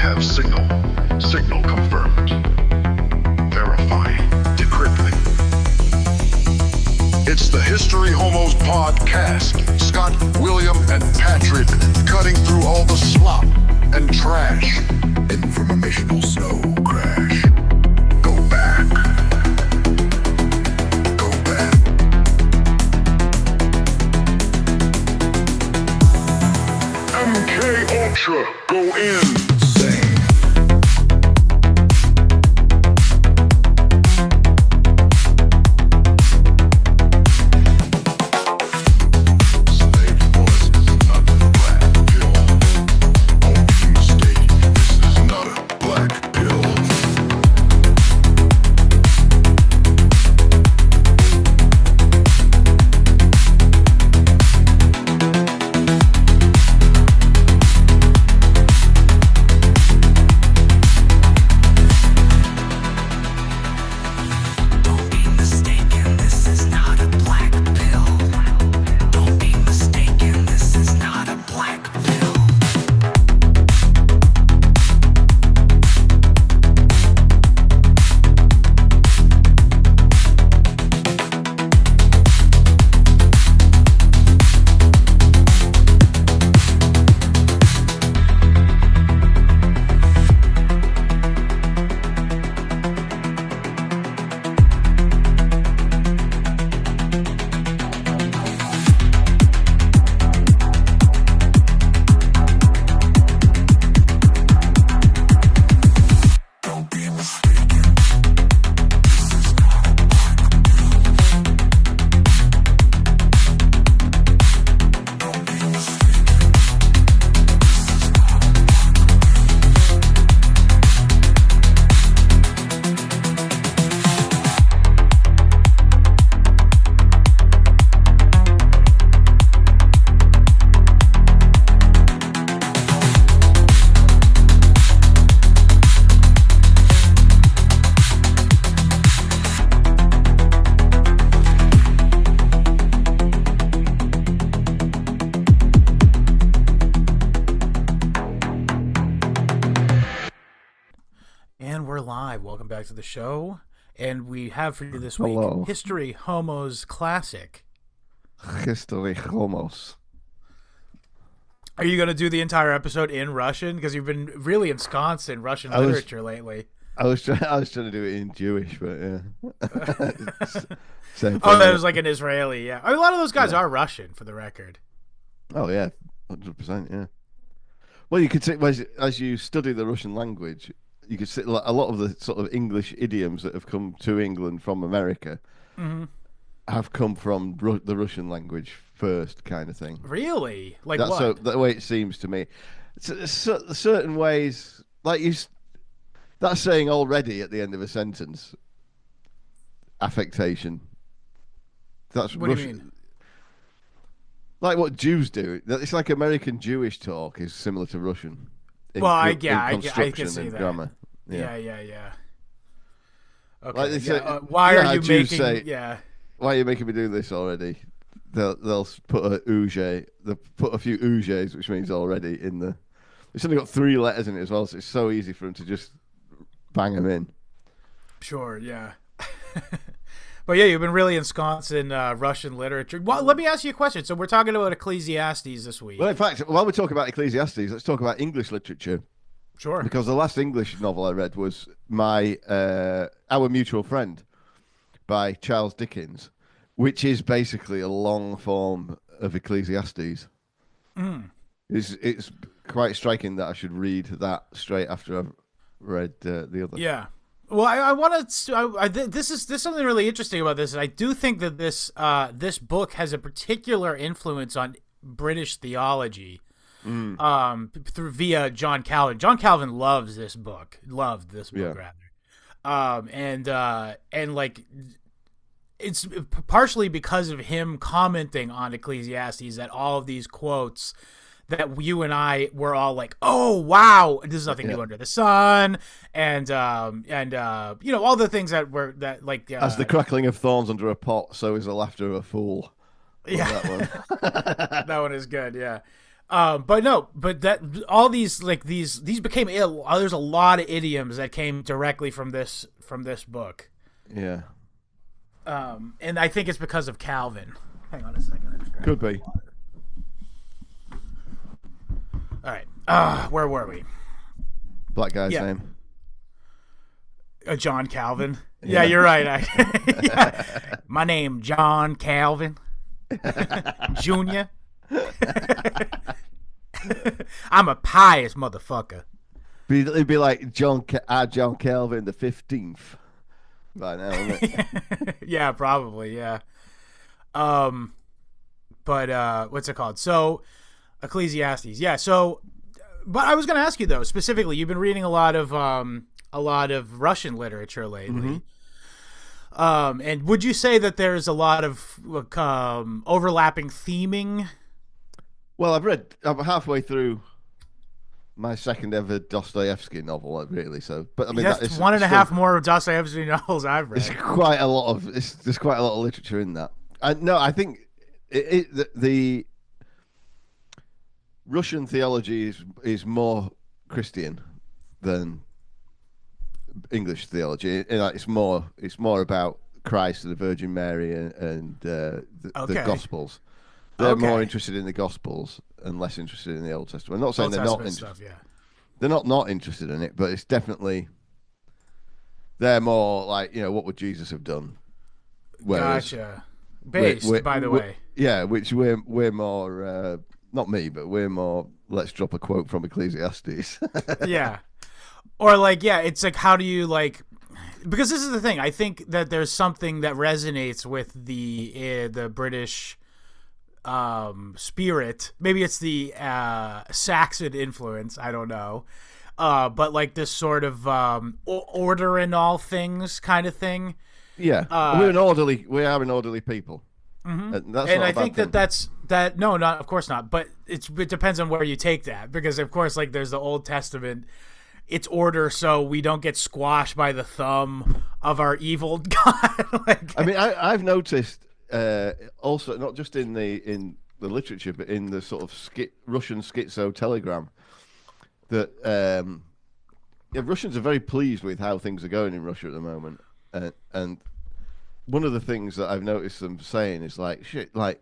have signal. Signal confirmed. Verifying. Decrypting. It's the History Homos podcast. Scott, William, and Patrick cutting through all the slop and trash. Informational snow crash. Go back. Go back. MK Ultra, go insane. To the show, and we have for you this week History Homos Classic. History Homos. Are you going to do the entire episode in Russian? Because you've been really ensconced in Russian literature lately. I was trying to do it in Jewish, but yeah. Oh, that was like an Israeli, yeah. A lot of those guys are Russian, for the record. Oh yeah, 100%, yeah. Well, you could say as you study the Russian language, you could see a lot of the sort of English idioms that have come to England from America have come from the Russian language first, kind of thing. Really? Like that's what? The way it seems to me. Certain ways, like that's saying already at the end of a sentence. Affectation. That's what Russian. Do you mean? Like what Jews do. It's like American Jewish talk is similar to Russian. I can see that. Grammar. Yeah. Okay. Like say, why are you Jews making? Why are you making me do this already? They'll put a uge. They'll put a few uges, which means already in the. It's only got 3 letters in it as well, so it's so easy for them to just bang them in. Sure. Yeah. But yeah, you've been really ensconced in Russian literature. Well, let me ask you a question. So we're talking about Ecclesiastes this week. Well, in fact, while we're talking about Ecclesiastes, let's talk about English literature. Sure. Because the last English novel I read was Our Mutual Friend by Charles Dickens, which is basically a long form of Ecclesiastes. It's quite striking that I should read that straight after I've read the other. Yeah. Well, I want to. There's something really interesting about this, and I do think that this book has a particular influence on British theology. Via John Calvin. John Calvin loves this book. Loved this book rather. And like it's partially because of him commenting on Ecclesiastes that all of these quotes that you and I were all like, oh wow, there's nothing new under the sun, and you know, all the things that were that like as the crackling of thorns under a pot, so is the laughter of a fool. Yeah, that one. That one is good. Yeah. But no, but that all these like these became ill. There's a lot of idioms that came directly from this book. Yeah. And I think it's because of Calvin. Hang on a second. Could be. All right. Where were we? Black guy's Yeah. name. John Calvin. Yeah, you're right. Yeah. My name John Calvin Jr. I'm a pious motherfucker. It'd be like John Calvin the 15th by now, wouldn't it? Yeah, probably. Yeah. But what's it called? So, Ecclesiastes. Yeah. So, but I was going to ask you though, specifically, you've been reading a lot of Russian literature lately. Mm-hmm. And would you say that there's a lot of overlapping theming? Well, I'm halfway through my second ever Dostoevsky novel, really. So, but I mean, that's one and a half more Dostoevsky novels I've read. There's quite a lot of literature in that. No, I think the Russian theology is more Christian than English theology. It's more about Christ and the Virgin Mary and the Gospels. They're more interested in the Gospels and less interested in the Old Testament. I'm not saying they're not interested. Yeah. They're not interested in it, but it's definitely they're more like, what would Jesus have done? Whereas gotcha. Based, by the way. Yeah, which we're more not me, but we're more. Let's drop a quote from Ecclesiastes. Yeah, or like it's like how do you like? Because this is the thing. I think that there's something that resonates with the British spirit. Maybe it's the Saxon influence. I don't know. But like this sort of order in all things kind of thing. Yeah, we are an orderly people. Mm-hmm. And I think that's no, not of course not. But it depends on where you take that, because of course, like there's the Old Testament. It's order so we don't get squashed by the thumb of our evil God. I mean, I've noticed also not just in the literature, but in the sort of Russian schizo telegram that Russians are very pleased with how things are going in Russia at the moment, and one of the things that I've noticed them saying is like, shit, like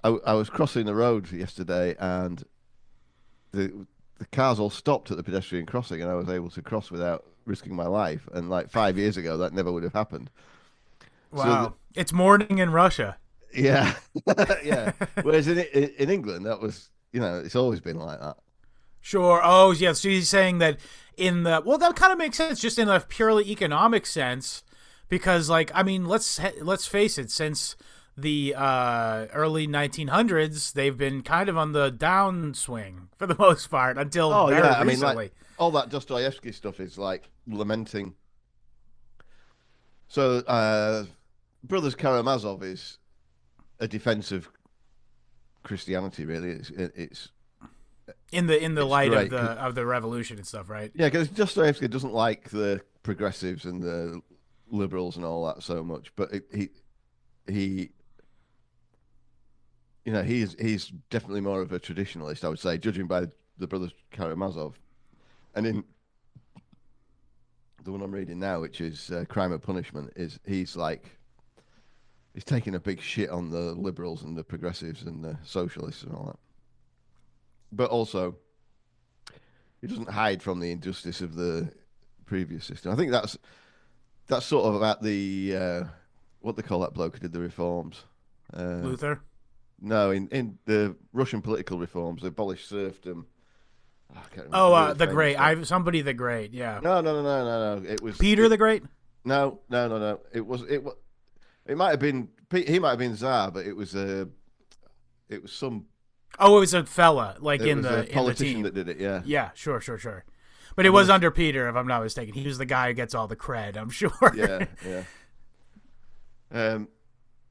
I was crossing the road yesterday and the cars all stopped at the pedestrian crossing and I was able to cross without risking my life. And like 5 years ago, that never would have happened. Wow. So it's morning in Russia. Yeah. Yeah. Whereas in England, that was, it's always been like that. Sure. Oh, yeah. So he's saying that that kind of makes sense just in a purely economic sense. Because, like, I mean, let's face it, since the early 1900s, they've been kind of on the downswing for the most part until very recently. I mean, like, all that Dostoevsky stuff is like lamenting. So, Brothers Karamazov is a defense of Christianity, really. It's in the light of the revolution and stuff, right? Yeah, because Dostoevsky doesn't like the progressives and the liberals and all that so much, but he's definitely more of a traditionalist, I would say, judging by the Brothers Karamazov. And in the one I'm reading now, which is Crime and Punishment, he's taking a big shit on the liberals and the progressives and the socialists and all that. But also, he doesn't hide from the injustice of the previous system. I think that's sort of about the what they call that bloke who did the reforms. Luther? No, in the Russian political reforms, they abolished serfdom. I can't remember. Oh, the Great. Somebody the Great. Yeah. No. It was Peter the Great. No. It might have been he might have been Tsar, but it was some. Oh, it was a fella like it in was the a politician in the team. that did it. Yeah. Yeah. Sure. But it was under Peter, if I'm not mistaken. He was the guy who gets all the cred, I'm sure. Yeah.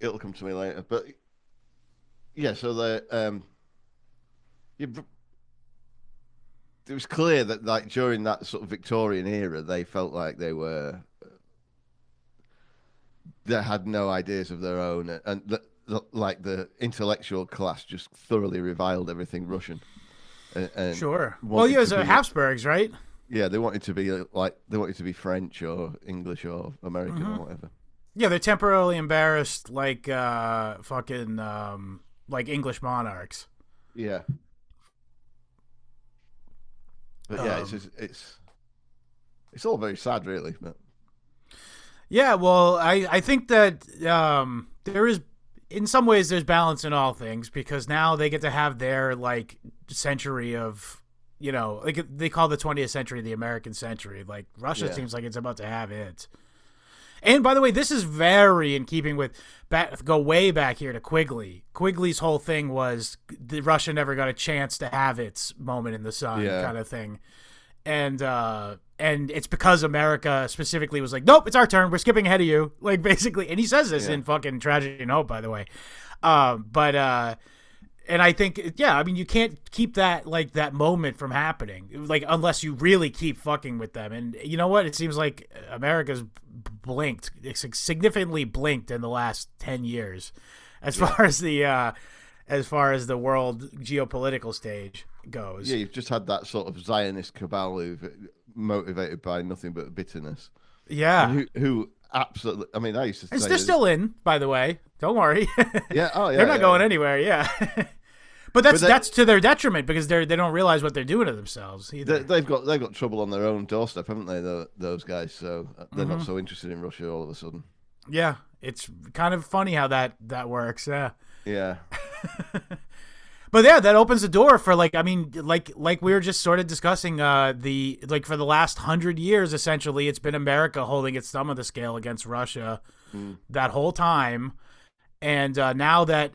It'll come to me later, but yeah. So it was clear that like during that sort of Victorian era, they felt like they had no ideas of their own, and like the intellectual class just thoroughly reviled everything Russian. And Sure. Well, wanted yeah, to it's be, Habsburgs, right? yeah, they wanted to be they wanted to be French or English or American or whatever. Yeah, they're temporarily embarrassed, like fucking like English monarchs. Yeah, but yeah, it's all very sad, really. But Yeah, well, I think that there is, in some ways, there's balance in all things, because now they get to have their like century of, like they call the 20th century the American century. Like Russia seems like it's about to have it. And by the way, this is very in keeping with go way back here to Quigley. Quigley's whole thing was the Russia never got a chance to have its moment in the sun, kind of thing. And it's because America specifically was like, nope, it's our turn. We're skipping ahead of you. Like, basically. And he says this in fucking Tragedy and Hope, by the way. And I think, I mean, you can't keep that, like, that moment from happening, like, unless you really keep fucking with them. And you know what? It seems like America's blinked, significantly blinked in the last 10 years as far as the world geopolitical stage goes. yeah, you've just had that sort of Zionist cabal who've motivated by nothing but bitterness. Yeah. Who absolutely, I mean, I used to say They're still in, by the way. Don't worry. Yeah, oh yeah. They're not going anywhere, yeah. But that's to their detriment, because they don't realize what they're doing to themselves either. They've got trouble on their own doorstep, haven't they? Those guys, so they're not so interested in Russia all of a sudden. Yeah, it's kind of funny how that works. Yeah. Yeah. But yeah, that opens the door for, like, I mean, like we were just sort of discussing, for the last 100 years, essentially, it's been America holding its thumb on the scale against Russia that whole time. And now that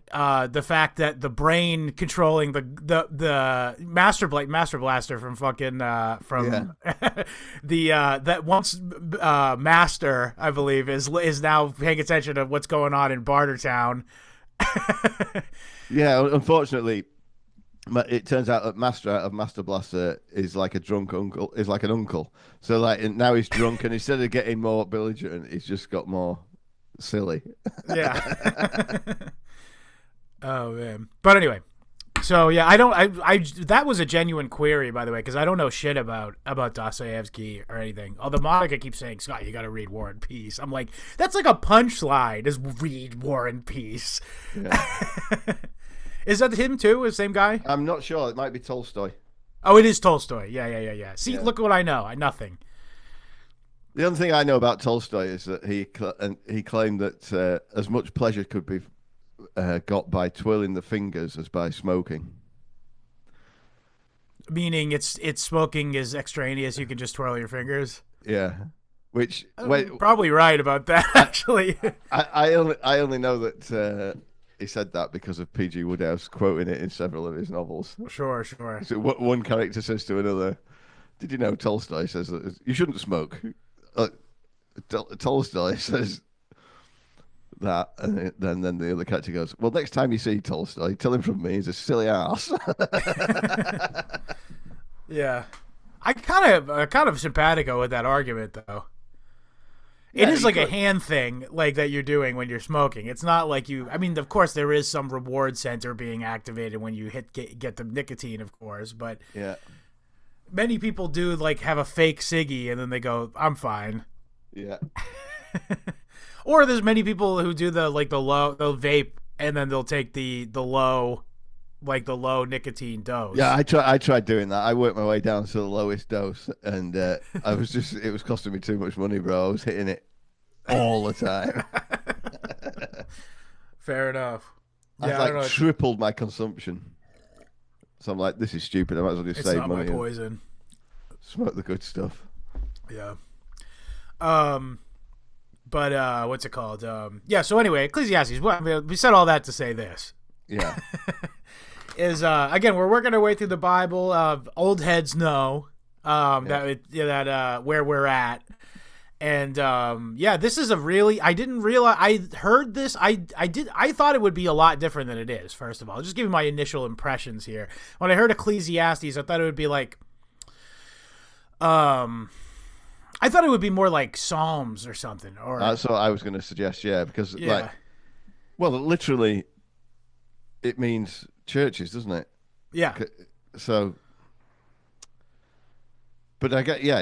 the fact that the brain controlling the master blaster from fucking that once master, I believe, is now paying attention to what's going on in Bartertown. Yeah, unfortunately, it turns out that Master out of Master Blaster is like a drunk uncle, is like an uncle. So like now he's drunk, and instead of getting more belligerent, he's just got more silly. Yeah. Oh man. But anyway, so yeah, I that was a genuine query, by the way, because I don't know shit about Dostoevsky or anything. Although Monica keeps saying, Scott, you got to read War and Peace. I'm like, that's like a punchline. Is read War and Peace. Yeah. Is that him too? The same guy? I'm not sure. It might be Tolstoy. Oh, it is Tolstoy. Yeah. See, look what I know. Nothing. The only thing I know about Tolstoy is that he claimed that as much pleasure could be got by twirling the fingers as by smoking. Meaning it's smoking is extraneous. You can just twirl your fingers. Yeah, which probably right about that. Actually, I only know that he said that because of P.G. Wodehouse quoting it in several of his novels. Sure. So one character says to another, "Did you know Tolstoy says that you shouldn't smoke?" Tolstoy says that, and then the other character goes, "Well, next time you see Tolstoy, tell him from me he's a silly ass." Yeah, I kind of simpatico with that argument, though. It is like a hand thing, like that you're doing when you're smoking. It's not like you. I mean, of course, there is some reward center being activated when you get the nicotine, of course, but yeah, many people do like have a fake ciggy and then they go, "I'm fine." Yeah. Or there's many people who do the vape and then they'll take the low nicotine dose. Yeah, I tried doing that. I worked my way down to the lowest dose, and it was costing me too much money, bro. I was hitting it all the time. Fair enough. I tripled my consumption. So I'm like, this is stupid. I might as well just save money. It's not my poison. Smoke the good stuff. Yeah. But what's it called? Yeah. So anyway, Ecclesiastes. We said all that to say this. Yeah. Is again, we're working our way through the Bible. Old heads know that where we're at, and this is a really. I didn't realize. I heard this. I thought it would be a lot different than it is. First of all, just give you my initial impressions here. When I heard Ecclesiastes, I thought it would be like, I thought it would be more like Psalms or something. Or that's what I was going to suggest. Yeah, because like Well, literally, it means churches, doesn't it? Yeah. So, but I get, yeah,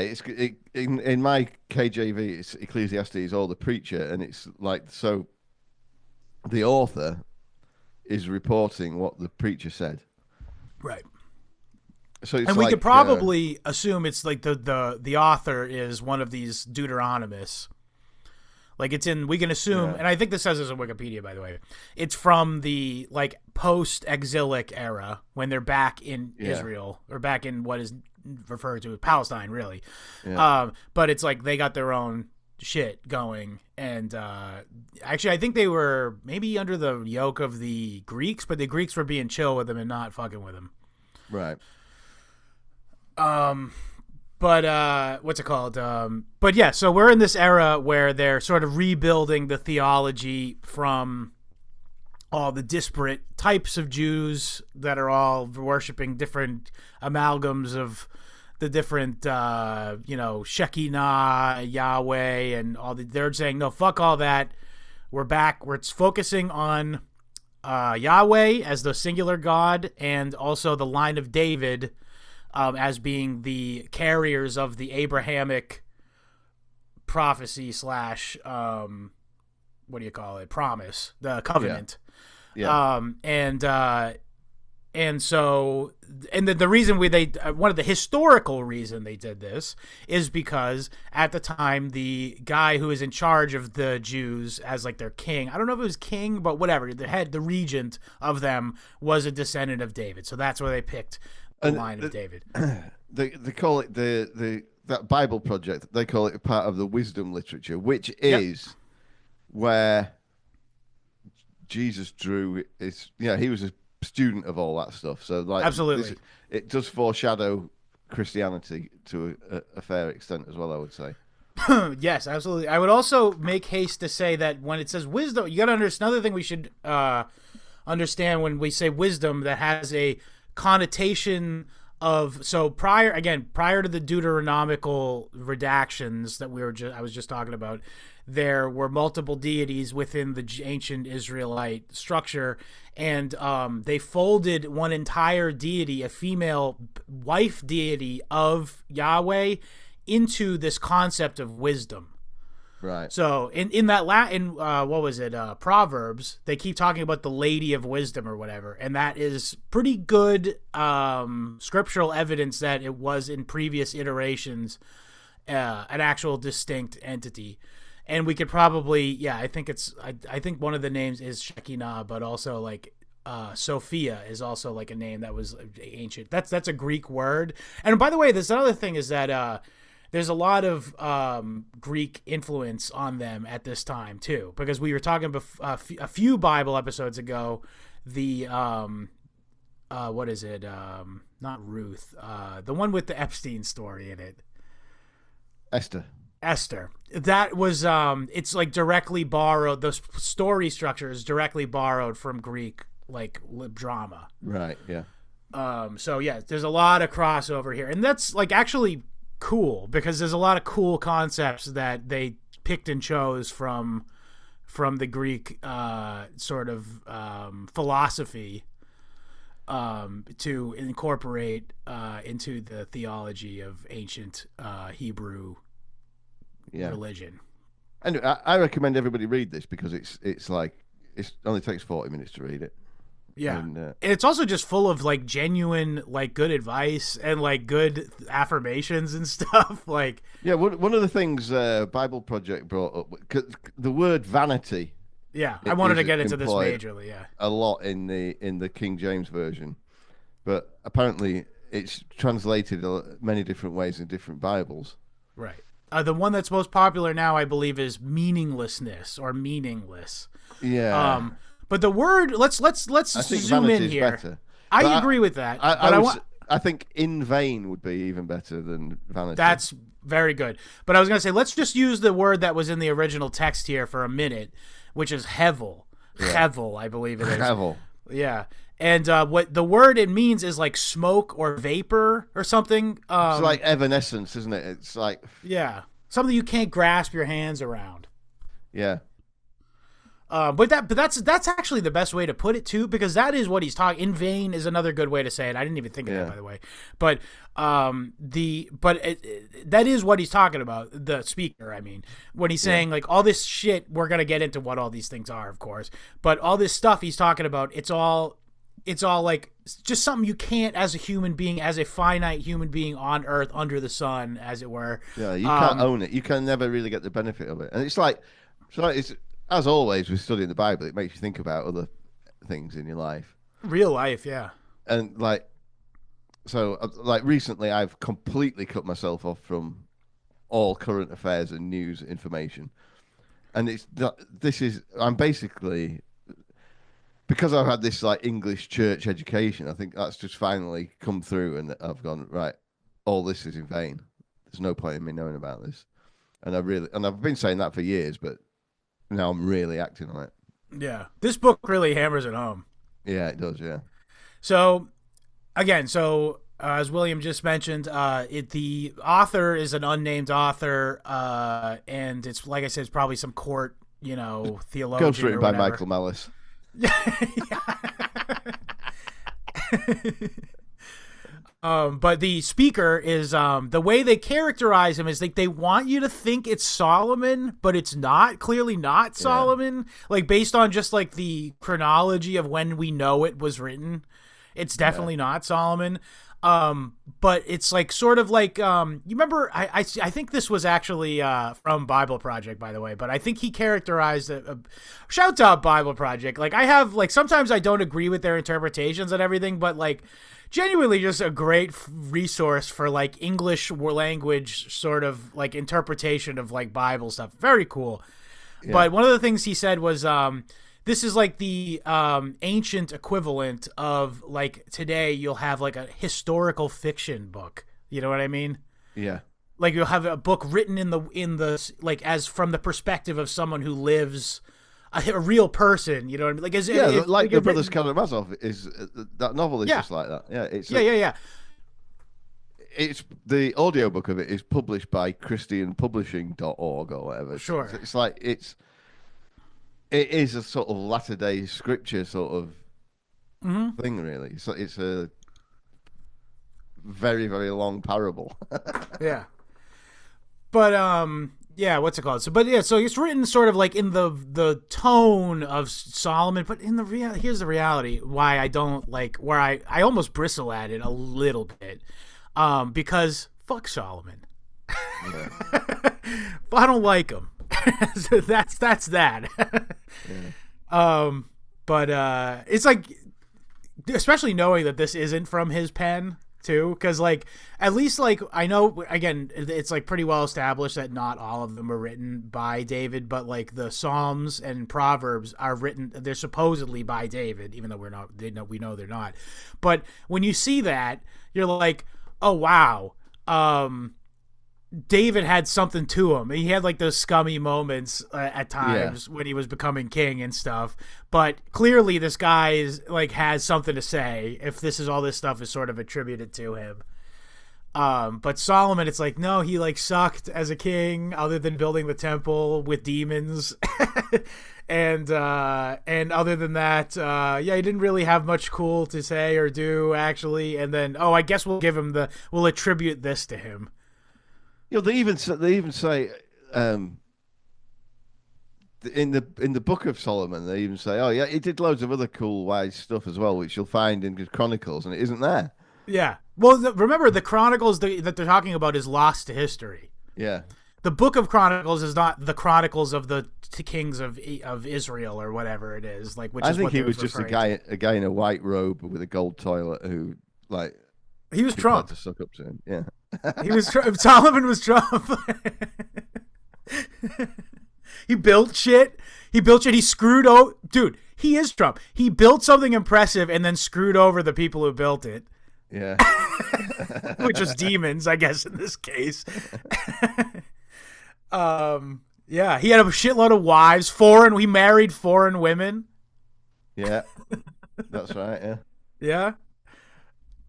in my KJV, it's Ecclesiastes or the preacher, and it's like, so the author is reporting what the preacher said. Right. So it's and we like, could probably assume it's like the author is one of these Deuteronomists. Like it's in, we can assume, and I think this says this in Wikipedia, by the way. It's from the like post-exilic era when they're back in Israel, or back in what is referred to as Palestine, really. Yeah. But it's like they got their own shit going, and actually, I think they were maybe under the yoke of the Greeks, but the Greeks were being chill with them and not fucking with them. Right. But what's it called? But yeah, so we're in this era where they're sort of rebuilding the theology from all the disparate types of Jews that are all worshiping different amalgams of the different, Shekinah, Yahweh, and all the. They're saying, no, fuck all that. We're back. We're focusing on Yahweh as the singular God, and also the line of David. As being the carriers of the Abrahamic prophecy / promise, the covenant. Yeah. And so, and the reason one of the historical reason they did this is because at the time, the guy who is in charge of the Jews as like their king, I don't know if it was king, but whatever, the regent of them was a descendant of David. So that's where they picked the line of David. They call it that Bible project. They call it a part of the wisdom literature, which is where Jesus drew his. He was a student of all that stuff. So like, absolutely, it does foreshadow Christianity to a fair extent as well, I would say. Yes, absolutely. I would also make haste to say that when it says wisdom, you got to understand another thing we should understand when we say wisdom that has a connotation of, so prior to the Deuteronomical redactions that I was just talking about, there were multiple deities within the ancient Israelite structure, and they folded one entire deity, a female wife deity of Yahweh, into this concept of wisdom. Right. So in that what was it? Proverbs. They keep talking about the Lady of Wisdom or whatever, and that is pretty good scriptural evidence that it was in previous iterations an actual distinct entity. And we could probably, I think one of the names is Shekinah, but also like Sophia is also like a name that was ancient. That's a Greek word. And by the way, there's another thing is that there's a lot of Greek influence on them at this time too, because we were talking a few Bible episodes ago. The what is it? Not Ruth. The one with the Epstein story in it. Esther. That was it's like directly borrowed. The story structure is directly borrowed from Greek like drama. Right. Yeah. So yeah, there's a lot of crossover here, and that's like actually cool because there's a lot of cool concepts that they picked and chose from the Greek sort of philosophy to incorporate into the theology of ancient Hebrew religion. And I recommend everybody read this because it only takes 40 minutes to read it. Yeah, and it's also just full of like genuine, like good advice and like good affirmations and stuff. Like, yeah, one of the things Bible Project brought up, the word vanity. Yeah, I wanted to get into this majorly. Yeah, a lot in the King James version, but apparently it's translated many different ways in different Bibles. Right. The one that's most popular now, I believe, is meaninglessness or meaningless. Yeah. But the word, let's zoom in here. Better. I agree with that. I think in vain would be even better than vanity. That's very good. But I was going to say, let's just use the word that was in the original text here for a minute, which is hevel. Yeah. Hevel, I believe it is. Hevel. Yeah. And what the word it means is like smoke or vapor or something. It's like evanescence, isn't it? It's like... Yeah. Something you can't grasp your hands around. Yeah. But that's actually the best way to put it too, because that is what he's talking. In vain is another good way to say it. I didn't even think of that, by the way. But that is what he's talking about. The speaker, I mean, when he's saying like all this shit, we're gonna get into what all these things are, of course. But all this stuff he's talking about, it's all like just something you can't, as a human being, as a finite human being on Earth under the sun, as it were. Yeah, you can't own it. You can never really get the benefit of it, and it's like it's. As always, with studying the Bible, it makes you think about other things in your life. Real life, yeah. And recently, I've completely cut myself off from all current affairs and news information. And I'm basically, because I've had this like English church education, I think that's just finally come through, and I've gone, right, all this is in vain. There's no point in me knowing about this. And I've been saying that for years, but now I'm really acting on it. Yeah. This book really hammers it home. Yeah, it does, yeah. So, again, as William just mentioned, the author is an unnamed author, and it's, like I said, it's probably some court, theologian. Ghostwritten by Michael Malice. But the speaker is the way they characterize him is like they want you to think it's Solomon, but it's clearly not Solomon. Like based on just like the chronology of when we know it was written, it's definitely not Solomon. But it's like sort of like you remember I think this was actually from Bible Project, by the way, but I think he characterized shout out Bible Project. Like I have like sometimes I don't agree with their interpretations and everything, but like genuinely just a great resource for like English language sort of like interpretation of like Bible stuff. Very cool. Yeah. But one of the things he said was this is like the ancient equivalent of like today you'll have like a historical fiction book. You know what I mean? Yeah. Like you'll have a book written in the like as from the perspective of someone who lives a real person, you know what I mean? Like like the Brothers Karamazov is that novel is just like that. Yeah, it's yeah. It's the audiobook of it is published by christianpublishing.org or whatever. Sure. It's like it is a sort of latter-day scripture sort of thing, really. So it's a very, very long parable. Yeah. But yeah, what's it called? So it's written sort of like in the tone of Solomon, but in here's the reality why I don't like, where I almost bristle at it a little bit, because fuck Solomon. Yeah. I don't like him. So that's that. Yeah. But it's like, especially knowing that this isn't from his pen too, because like at least like I know, again, it's like pretty well established that not all of them are written by David, but like the Psalms and Proverbs are written, they're supposedly by David, even though we know they're not. But when you see that, you're like, oh wow, David had something to him. He had like those scummy moments at times when he was becoming king and stuff. But clearly, this guy has something to say. If this stuff is sort of attributed to him. But Solomon, it's like, no, he like sucked as a king, other than building the temple with demons, and other than that, he didn't really have much cool to say or do actually. And then, I guess we'll attribute this to him. They even say in the Book of Solomon, they even say, he did loads of other cool wise stuff as well, which you'll find in his Chronicles, and it isn't there. Yeah. Well, remember the Chronicles that they're talking about is lost to history. Yeah. The Book of Chronicles is not the Chronicles of the kings of Israel or whatever it is. Like, I think he was just a guy in a white robe with a gold toilet who like. He was Trump. To suck up to him. Yeah. He was Solomon was Trump. He built shit. He screwed over. Dude, he is Trump. He built something impressive and then screwed over the people who built it. Yeah. Which was demons, I guess, in this case. Yeah, he had a shitload of wives. He married foreign women. Yeah. That's right, yeah. Yeah.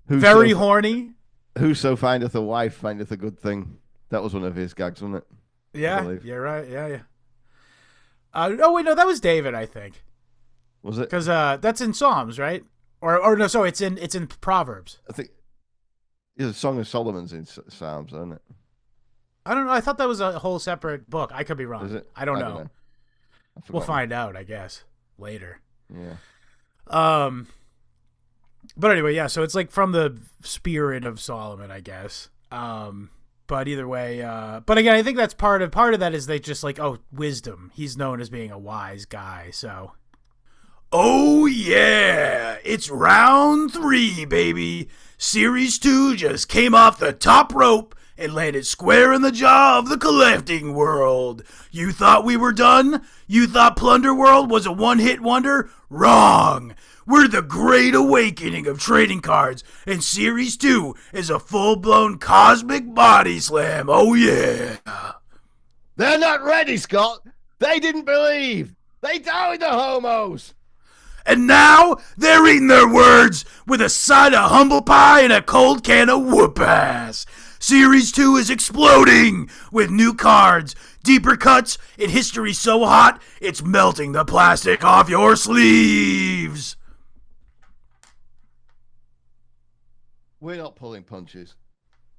Very horny. Whoso findeth a wife findeth a good thing. That was one of his gags, wasn't it? Yeah, you're right. Yeah. Oh wait, no, that was David, I think. Was it? Because that's in Psalms, right? Or no, sorry, it's in Proverbs. I think the Song of Solomon's in Psalms, isn't it? I don't know. I thought that was a whole separate book. I could be wrong. Is it? I don't know. We'll find out, I guess, later. Yeah. But anyway, yeah. So it's like from the spirit of Solomon, I guess. But either way, but again, I think that's part of that is they just like, oh, wisdom. He's known as being a wise guy, so. Oh yeah, it's round 3, baby. Series 2 just came off the top rope and landed square in the jaw of the collecting world. You thought we were done? You thought Plunder World was a one-hit wonder? Wrong! We're the great awakening of trading cards, and Series 2 is a full-blown cosmic body slam. Oh yeah! They're not ready, Scott! They didn't believe! They doubted the homos! And now they're eating their words with a side of humble pie and a cold can of whoop-ass. Series 2 is exploding with new cards, deeper cuts, and history so hot it's melting the plastic off your sleeves. We're not pulling punches.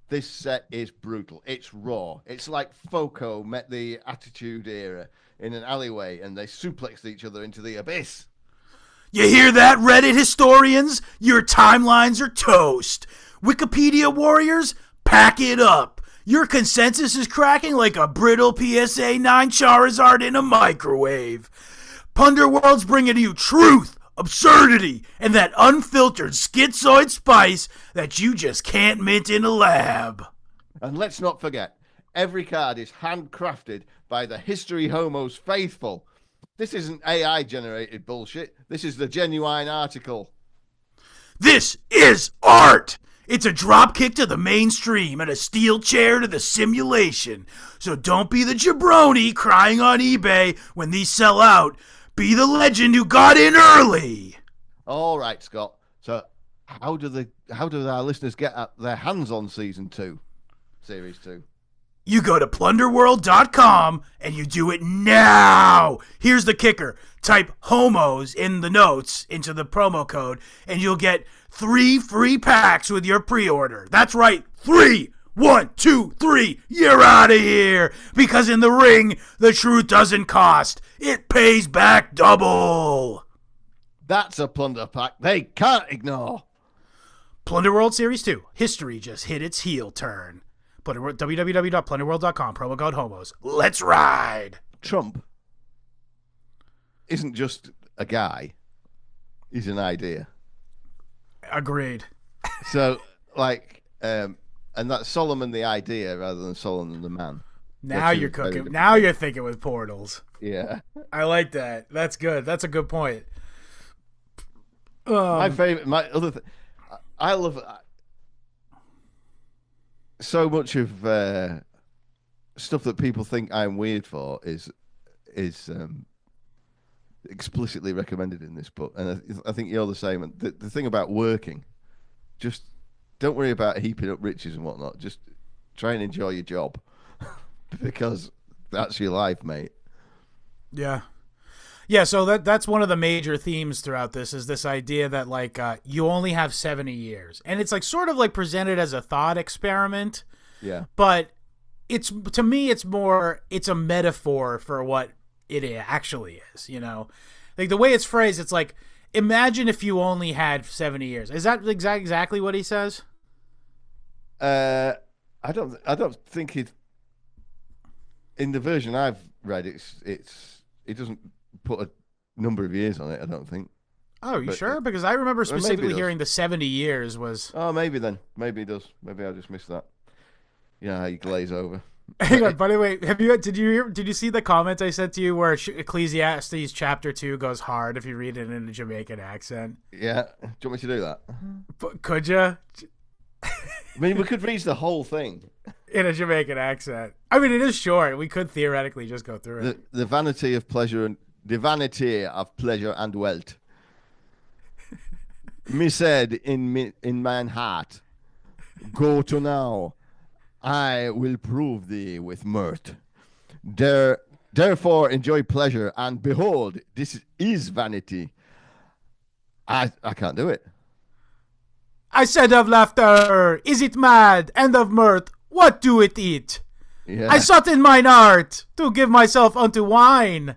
This set is brutal. It's raw. It's like Foco met the Attitude Era in an alleyway and they suplexed each other into the abyss. You hear that, Reddit historians? Your timelines are toast. Wikipedia warriors, pack it up. Your consensus is cracking like a brittle PSA 9 Charizard in a microwave. Punderworld's bringing you truth, absurdity, and that unfiltered schizoid spice that you just can't mint in a lab. And let's not forget, every card is handcrafted by the History Homos faithful. This isn't AI-generated bullshit. This is the genuine article. This is art! It's a dropkick to the mainstream and a steel chair to the simulation. So don't be the jabroni crying on eBay when these sell out. Be the legend who got in early. All right, Scott. So how do our listeners get their hands on Season 2, Series 2? You go to plunderworld.com and you do it now. Here's the kicker. Type homos in the notes into the promo code and you'll get 3 free packs with your pre-order. That's right, 3. 1, 2, 3. You're out of here. Because in the ring, the truth doesn't cost. It pays back double. That's a plunder pack they can't ignore. Plunder World Series 2. History just hit its heel turn. www.plunderworld.com, promo code homos. Let's ride. Trump isn't just a guy. He's an idea. Agreed. So, like, and that's Solomon the idea rather than Solomon the man. Now you're cooking. Now you're thinking with portals. Yeah. I like that. That's good. That's a good point. My other thing, I love so much of stuff that people think I'm weird for is explicitly recommended in this book, and I think you're the same. And the thing about working, just don't worry about heaping up riches and whatnot. Just try and enjoy your job because that's your life, mate. Yeah. Yeah, so that's one of the major themes throughout this is this idea that like you only have 70 years. And it's like sort of like presented as a thought experiment. Yeah. But it's to me it's a metaphor for what it actually is, you know. Like the way it's phrased, it's like imagine if you only had 70 years. Is that exactly what he says? I don't think it in the version I've read it doesn't put a number of years on it, I don't think. Oh, you sure? Because I remember specifically hearing the 70 years was... Oh, maybe then. Maybe it does. Maybe I just missed that. Yeah, you glaze over. Hang on, by the way, did you see the comment I sent to you where Ecclesiastes chapter 2 goes hard if you read it in a Jamaican accent? Yeah. Do you want me to do that? Could you? I mean, we could read the whole thing. In a Jamaican accent. I mean, it is short. We could theoretically just go through it. The vanity of pleasure and wealth. Me said in mine heart, go to now, I will prove thee with mirth. There Therefore, enjoy pleasure, and behold, this is vanity. I can't do it. I said of laughter, is it mad? And of mirth, what do it eat? Yeah. I sought in mine art to give myself unto wine.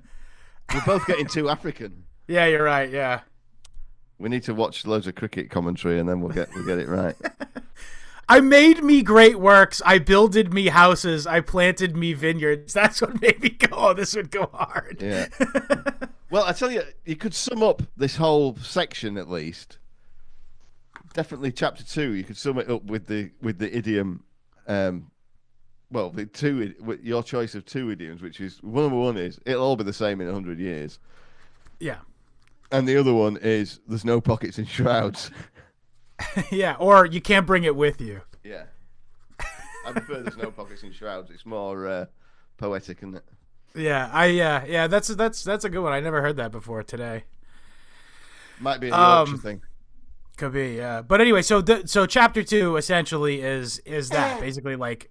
We're both getting too African. Yeah, you're right. Yeah. We need to watch loads of cricket commentary, and then we'll get it right. I made me great works. I builded me houses. I planted me vineyards. That's what made me go, oh, this would go hard. Yeah. Well, I tell you, you could sum up this whole section at least. Definitely chapter 2. You could sum it up with the idiom. Well, with your choice of 2 idioms, which is number 1 is it'll all be the same in 100 years. Yeah. And the other one is there's no pockets in shrouds. Yeah, or you can't bring it with you. Yeah. I prefer there's no pockets in shrouds. It's more poetic, isn't it? Yeah, yeah, that's a good one. I never heard that before today. Might be a Yorkshire thing. Could be, yeah. But anyway, so chapter 2 essentially is that basically like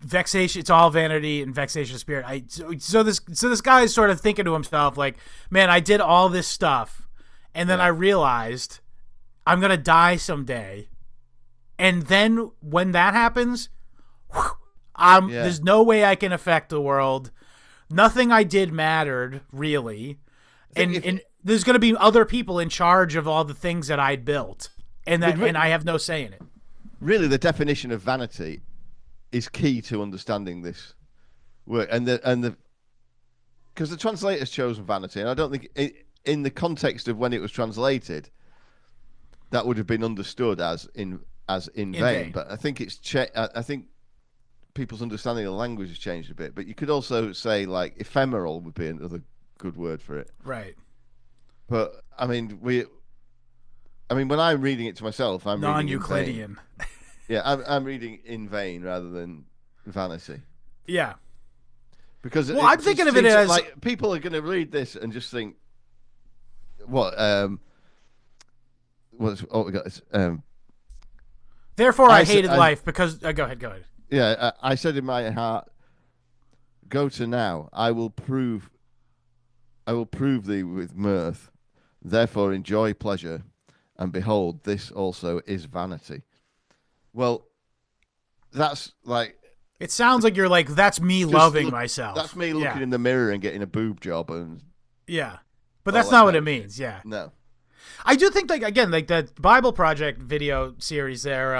vexation. It's all vanity and vexation of spirit. So this guy is sort of thinking to himself like, man, I did all this stuff, and then I realized I'm gonna die someday, and then when that happens, there's no way I can affect the world. Nothing I did mattered really, and there's going to be other people in charge of all the things that I built, and I have no say in it. Really, the definition of vanity is key to understanding this work, and because the translator's chosen vanity, and I don't think in the context of when it was translated, that would have been understood as in vain. But I think I think people's understanding of the language has changed a bit. But you could also say like ephemeral would be another good word for it, right? But I mean, when I'm reading it to myself, I'm non-Euclidean. Yeah, I'm reading in vain rather than vanity. Yeah, because I'm thinking of it as like people are going to read this and just think, what we got is therefore I hated life because go ahead. Yeah, I said in my heart, go to now. I will prove thee with mirth. Therefore enjoy pleasure, and behold, this also is vanity. Well, that's like... It sounds like you're like, that's me loving myself. That's me looking in the mirror and getting a boob job. And yeah, but that's not what it means, yeah. No. I do think, like, again, like the Bible Project video series there,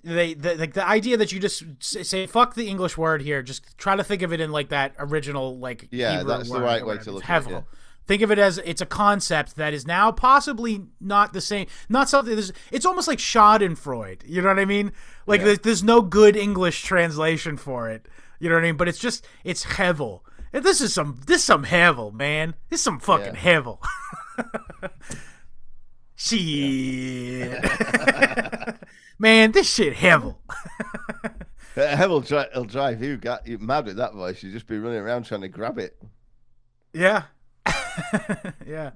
like the idea that you just say fuck the English word here, just try to think of it in like that original like Hebrew that's the right way to look at it. Yeah. Think of it as it's a concept that is now possibly not the same, not something. It's almost like Schadenfreude. You know what I mean? Like there's no good English translation for it. You know what I mean? But it's hevel. And this is some hevel, man. This is some fucking hevel. Shit. Man, this shit hevel. Hevel will drive you mad with that voice. You'll just be running around trying to grab it. Yeah. Yeah.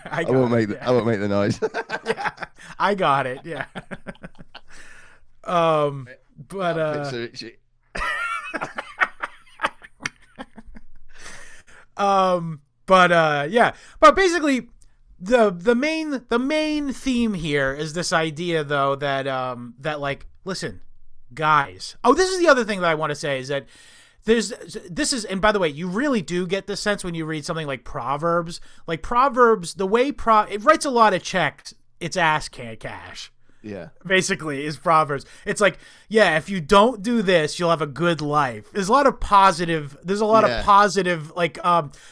I won't make the noise. Yeah, I got it. Yeah. But basically the main theme here is this idea though that like, listen, guys. Oh, this is the other thing that I want to say is that and by the way, you really do get the sense when you read something like Proverbs. Like Proverbs, the way it writes a lot of checks, its ass can't cash. Yeah. Basically, is Proverbs. It's like, yeah, if you don't do this, you'll have a good life. There's a lot of positive, like,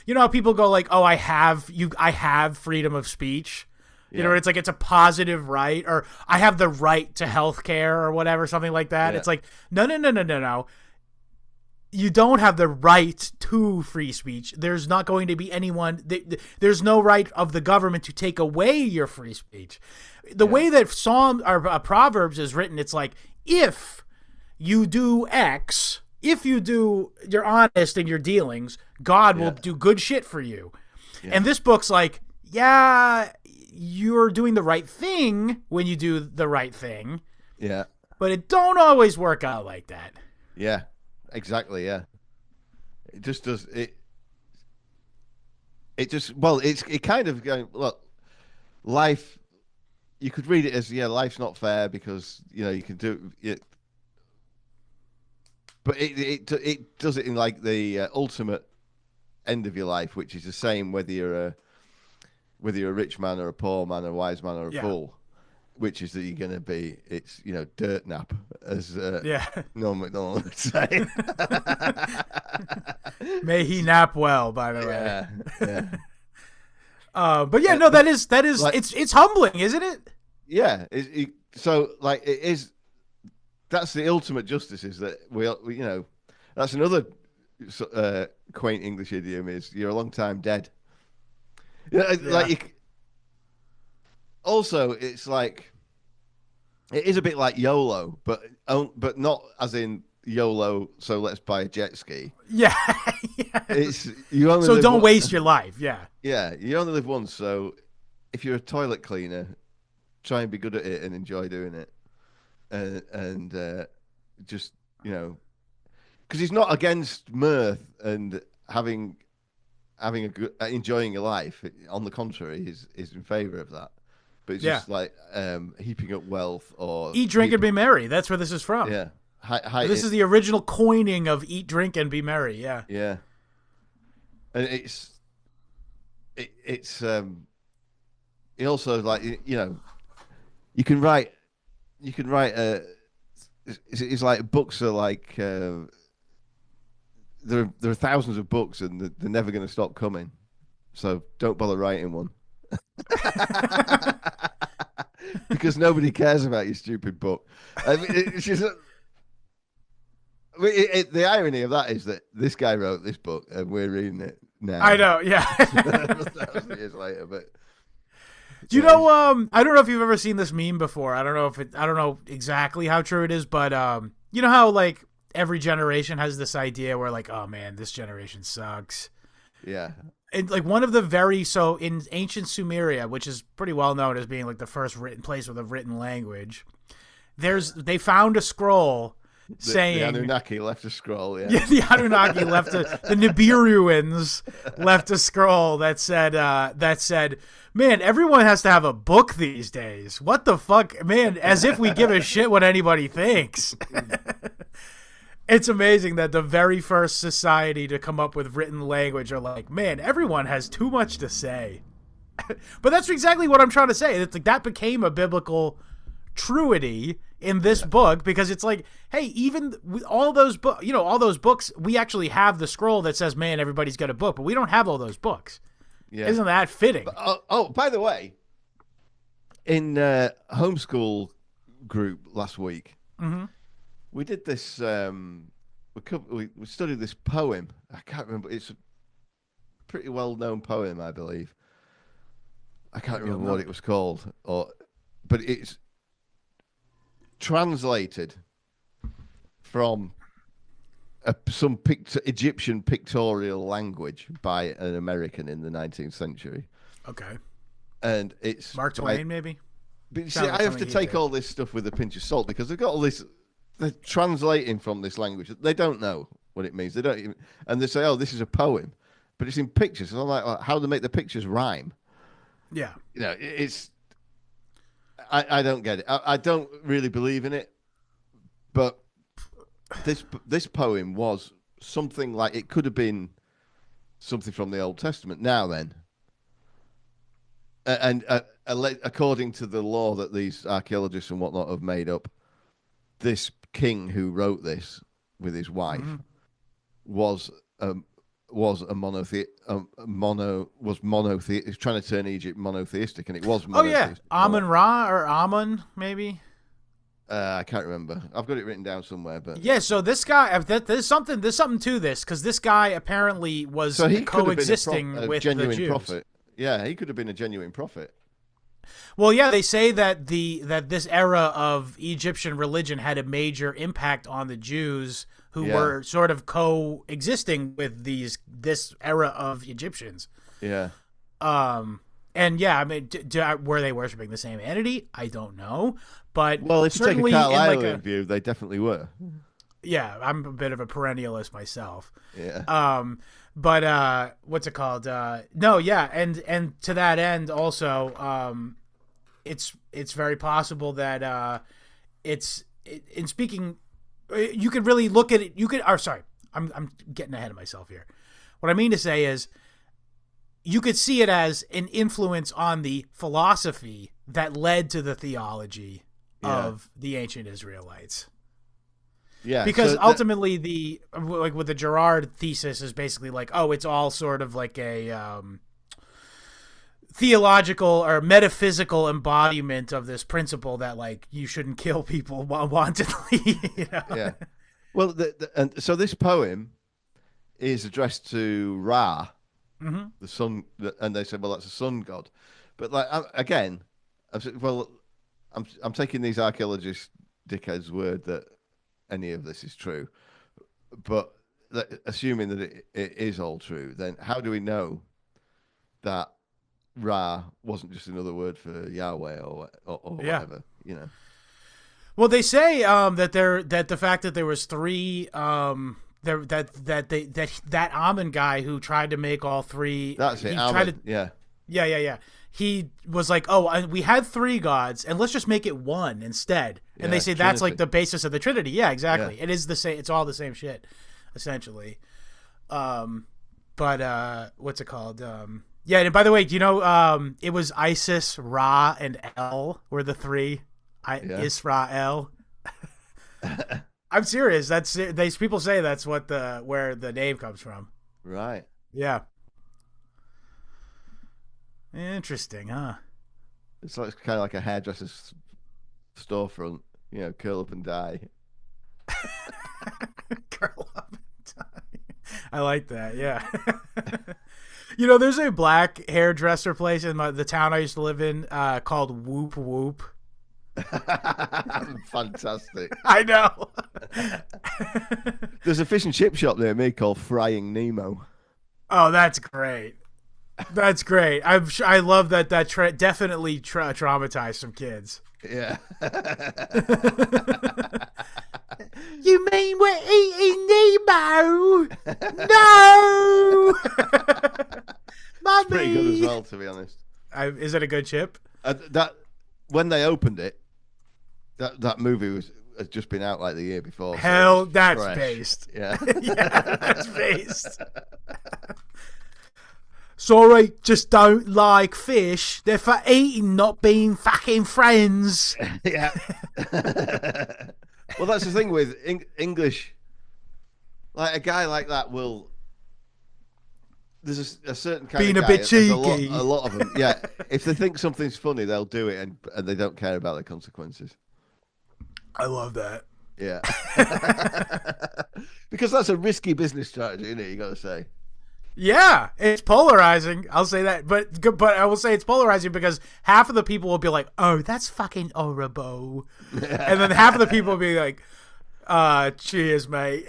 you know how people go like, oh, I have freedom of speech. You know, it's like, it's a positive right, or I have the right to health care or whatever, something like that. Yeah. It's like, no. You don't have the right to free speech. There's not going to be anyone. There's no right of the government to take away your free speech. The way that Proverbs is written, it's like, if you do X, if you're honest in your dealings, God will do good shit for you. Yeah. And this book's like, yeah, you're doing the right thing when you do the right thing. Yeah. But it don't always work out like that. Yeah, exactly. Yeah, it just does it. It just it kind of going look life. You could read it as life's not fair because you can do it, but it does it in like the ultimate end of your life, which is the same whether you're a rich man or a poor man, a wise man or a Yeah. fool, which is that you're going to be it's dirt nap as Yeah. Norm Macdonald would say. May he nap well, by the way. Yeah, yeah. But yeah, no, that is Like, it's humbling, isn't it? yeah. So like it is. That's the ultimate justice. Is that that's another quaint English idiom is you're a long time dead. Yeah, Yeah. also it's like it is a bit like YOLO, but not as in YOLO. So let's buy a jet ski. Yeah. Yes. It's you only So live don't waste your life. Yeah. Yeah, you only live once. So if you're a toilet cleaner, try and be good at it and enjoy doing it, and just because he's not against mirth and having a good enjoying your life. On the contrary, he's in favour of that. But it's Yeah. just like heaping up wealth or Eat, drink, and be merry. That's where this is from. yeah. This is the original coining of eat, drink, and be merry. Yeah. Yeah, and it's it also like you can write it's like books are like there are thousands of books and they're never going to stop coming, so don't bother writing one. Because nobody cares about your stupid book. I mean, it's just the irony of that is that this guy wrote this book and we're reading it now. I know. Yeah. 1,000 years later, but Do you know? I don't know if you've ever seen this meme before. I don't know exactly how true it is, but you know how like every generation has this idea where like, oh man, this generation sucks. yeah, And like one of the so in ancient Sumeria, which is pretty well known as being like the first written place with a written language, they found a scroll saying the Anunnaki left a scroll. Yeah, yeah, the Anunnaki the Nibiruans left a scroll that said, man, everyone has to have a book these days. What the fuck, man? As if we give a shit what anybody thinks. It's amazing that the very first society to come up with written language are like, man, everyone has too much to say. But that's exactly what I'm trying to say. It's like that became a biblical truity in this book because it's like, hey, even with all those books, we actually have the scroll that says, man, everybody's got a book, but we don't have all those books. yeah. Isn't that fitting? By the way, in homeschool group last week, we did this. We studied this poem. I can't remember. It's a pretty well-known poem, I believe. I can't remember what it was called, but it's translated from some Egyptian pictorial language by an American in the 19th century. Okay. And it's Mark Twain, maybe? But you see, I have to take all this stuff with a pinch of salt because they've got all this. They're translating from this language. They don't know what it means. They don't even, and they say, "Oh, this is a poem," but it's in pictures. And I'm like, how do they make the pictures rhyme? Yeah. It's. I don't get it. I don't really believe in it, but this poem was something like it could have been something from the Old Testament. Now then, and according to the law that these archaeologists and whatnot have made up, this king who wrote this with his wife was a monotheist. He's trying to turn Egypt monotheistic, and it was monotheistic. Oh yeah, Amun Ra or Amun maybe. I can't remember. I've got it written down somewhere, but yeah. So this guy, there's something to this because this guy apparently was coexisting with genuine the Jews. prophet. Yeah, he could have been a genuine prophet. Well, yeah, they say that this era of Egyptian religion had a major impact on the Jews who were sort of coexisting with this era of Egyptians. Yeah. And yeah, I mean, were they worshiping the same entity? I don't know, but well, if you take a certainly Carl in Island view, they definitely were. Yeah, I'm a bit of a perennialist myself. Yeah. But what's it called? No, yeah, and to that end also, it's very possible that in speaking, you could really look at it. You could, or sorry, I'm getting ahead of myself here. What I mean to say is, you could see it as an influence on the philosophy that led to the theology of the ancient Israelites. Yeah, Because so ultimately, like with the Girard thesis is basically like, oh, it's all sort of like a theological or metaphysical embodiment of this principle that like you shouldn't kill people wantonly. You know? yeah. Well, and so this poem is addressed to Ra, the sun, and they said, well, that's a sun god. But like again, I'm taking these archaeologists dickheads' word that any of this is true, but assuming that it is all true, then how do we know that Ra wasn't just another word for Yahweh or whatever? You know. Well, they say that the fact that there was three that Amun guy who tried to make all three. That's it. Yeah. He was like, oh, we had three gods, and let's just make it one instead. And they say that's like the basis of the Trinity. Yeah, exactly. Yeah. It is the same. It's all the same shit, essentially. But what's it called? Yeah. And by the way, do you know it was Isis, Ra, and El were the three. Israel. I'm serious. That's these people say that's what where the name comes from. Right. Yeah. Interesting, huh? It's like kind of like a hairdresser's storefront, you know, curl up and die. Curl up and die. I like that. Yeah. You know, there's a black hairdresser place in the town I used to live in called Whoop Whoop. Fantastic. I know. There's a fish and chip shop near me called Frying Nemo. Oh, that's great. That's great. I love that definitely traumatized some kids. Yeah. You mean we're eating Nemo? No. Mommy. Pretty good as well, to be honest. Is it a good chip? That when they opened it, that movie has just been out like the year before. Hell, so that's fresh. based. Yeah. Yeah, that's based. Sorry, just don't like fish. They're for eating, not being fucking friends. Yeah. Well, that's the thing with English. Like a guy like that will. There's a certain kind being of a guy, bit cheeky. A lot of them, yeah. If they think something's funny, they'll do it, and they don't care about the consequences. I love that. Yeah. Because that's a risky business strategy, isn't it? You got to say. Yeah, it's polarizing. I'll say that, but I will say it's polarizing because half of the people will be like, "Oh, that's fucking horrible," and then half of the people will be like, "Cheers, mate."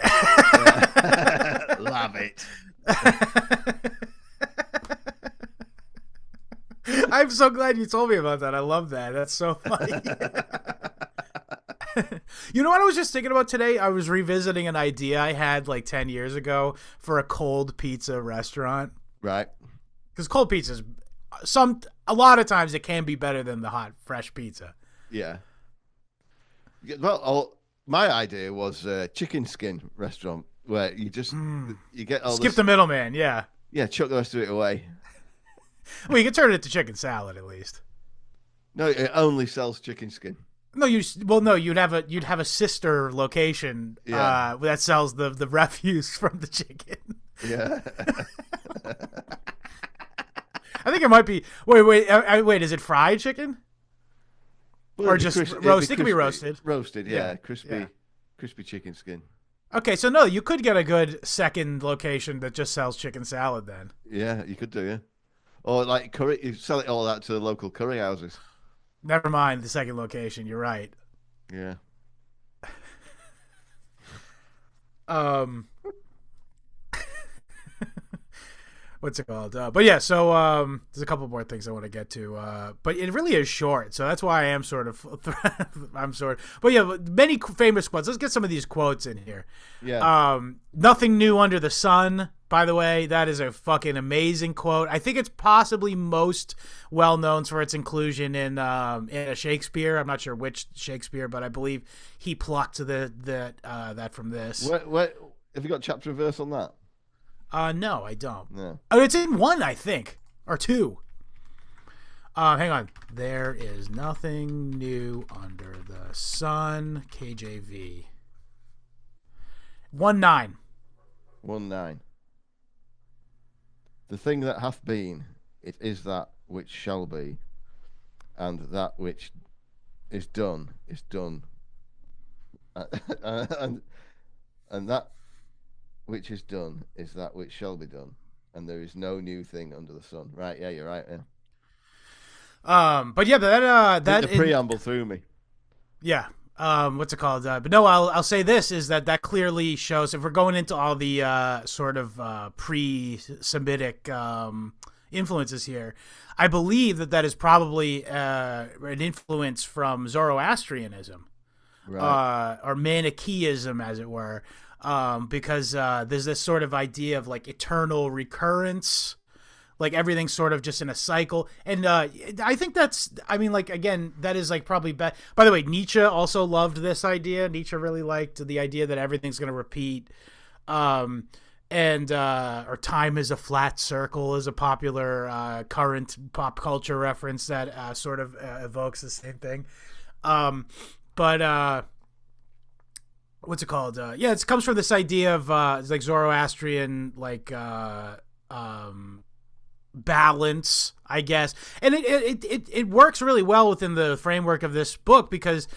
Love it. I'm so glad you told me about that. I love that. That's so funny. You know what I was just thinking about today? I was revisiting an idea I had like 10 years ago for a cold pizza restaurant. Right. Because cold pizza's a lot of times it can be better than the hot, fresh pizza. Yeah. Well, my idea was a chicken skin restaurant where you just you get all skip the middleman. Yeah. Yeah, chuck the rest of it away. Well, you can turn it into chicken salad at least. No, it only sells chicken skin. No, you'd have a sister location that sells the refuse from the chicken. Yeah. I think it might be. Wait. Is it fried chicken? Well, or just roast? It can be roasted. Roasted, yeah. Crispy chicken skin. Okay, so no, you could get a good second location that just sells chicken salad then. Yeah, you could do, yeah. Or like curry, you sell it all out to the local curry houses. Never mind the second location. You're right. Yeah. what's it called? But yeah, so there's a couple more things I want to get to, but it really is short, so that's why I am sort of, But yeah, many famous quotes. Let's get some of these quotes in here. Yeah. Nothing new under the sun. By the way, that is a fucking amazing quote. I think it's possibly most well known for its inclusion in a Shakespeare. I'm not sure which Shakespeare, but I believe he plucked that from this. What have you got chapter and verse on that? No, I don't. No. Oh, it's in one, I think, or two. Hang on. There is nothing new under the sun. KJV. 1:9. 1:9. The thing that hath been, it is that which shall be, and that which is done, and that which is done is that which shall be done, and there is no new thing under the sun. Right? Yeah, you're right. Yeah. But yeah, that the preamble threw me. Yeah. What's it called? But no, I'll say this is that clearly shows, if we're going into all the sort of pre-Semitic influences here, I believe that is probably an influence from Zoroastrianism, Right. or Manichaeism, as it were, because there's this sort of idea of like eternal recurrence. Like everything's sort of just in a cycle. And I think again, that is like probably bad. By the way, Nietzsche also loved this idea. Nietzsche really liked the idea that everything's going to repeat. Or time is a flat circle is a popular current pop culture reference that sort of evokes the same thing. But what's it called? Yeah, it comes from this idea of it's like Zoroastrian, like balance, I guess, and it works really well within the framework of this book, because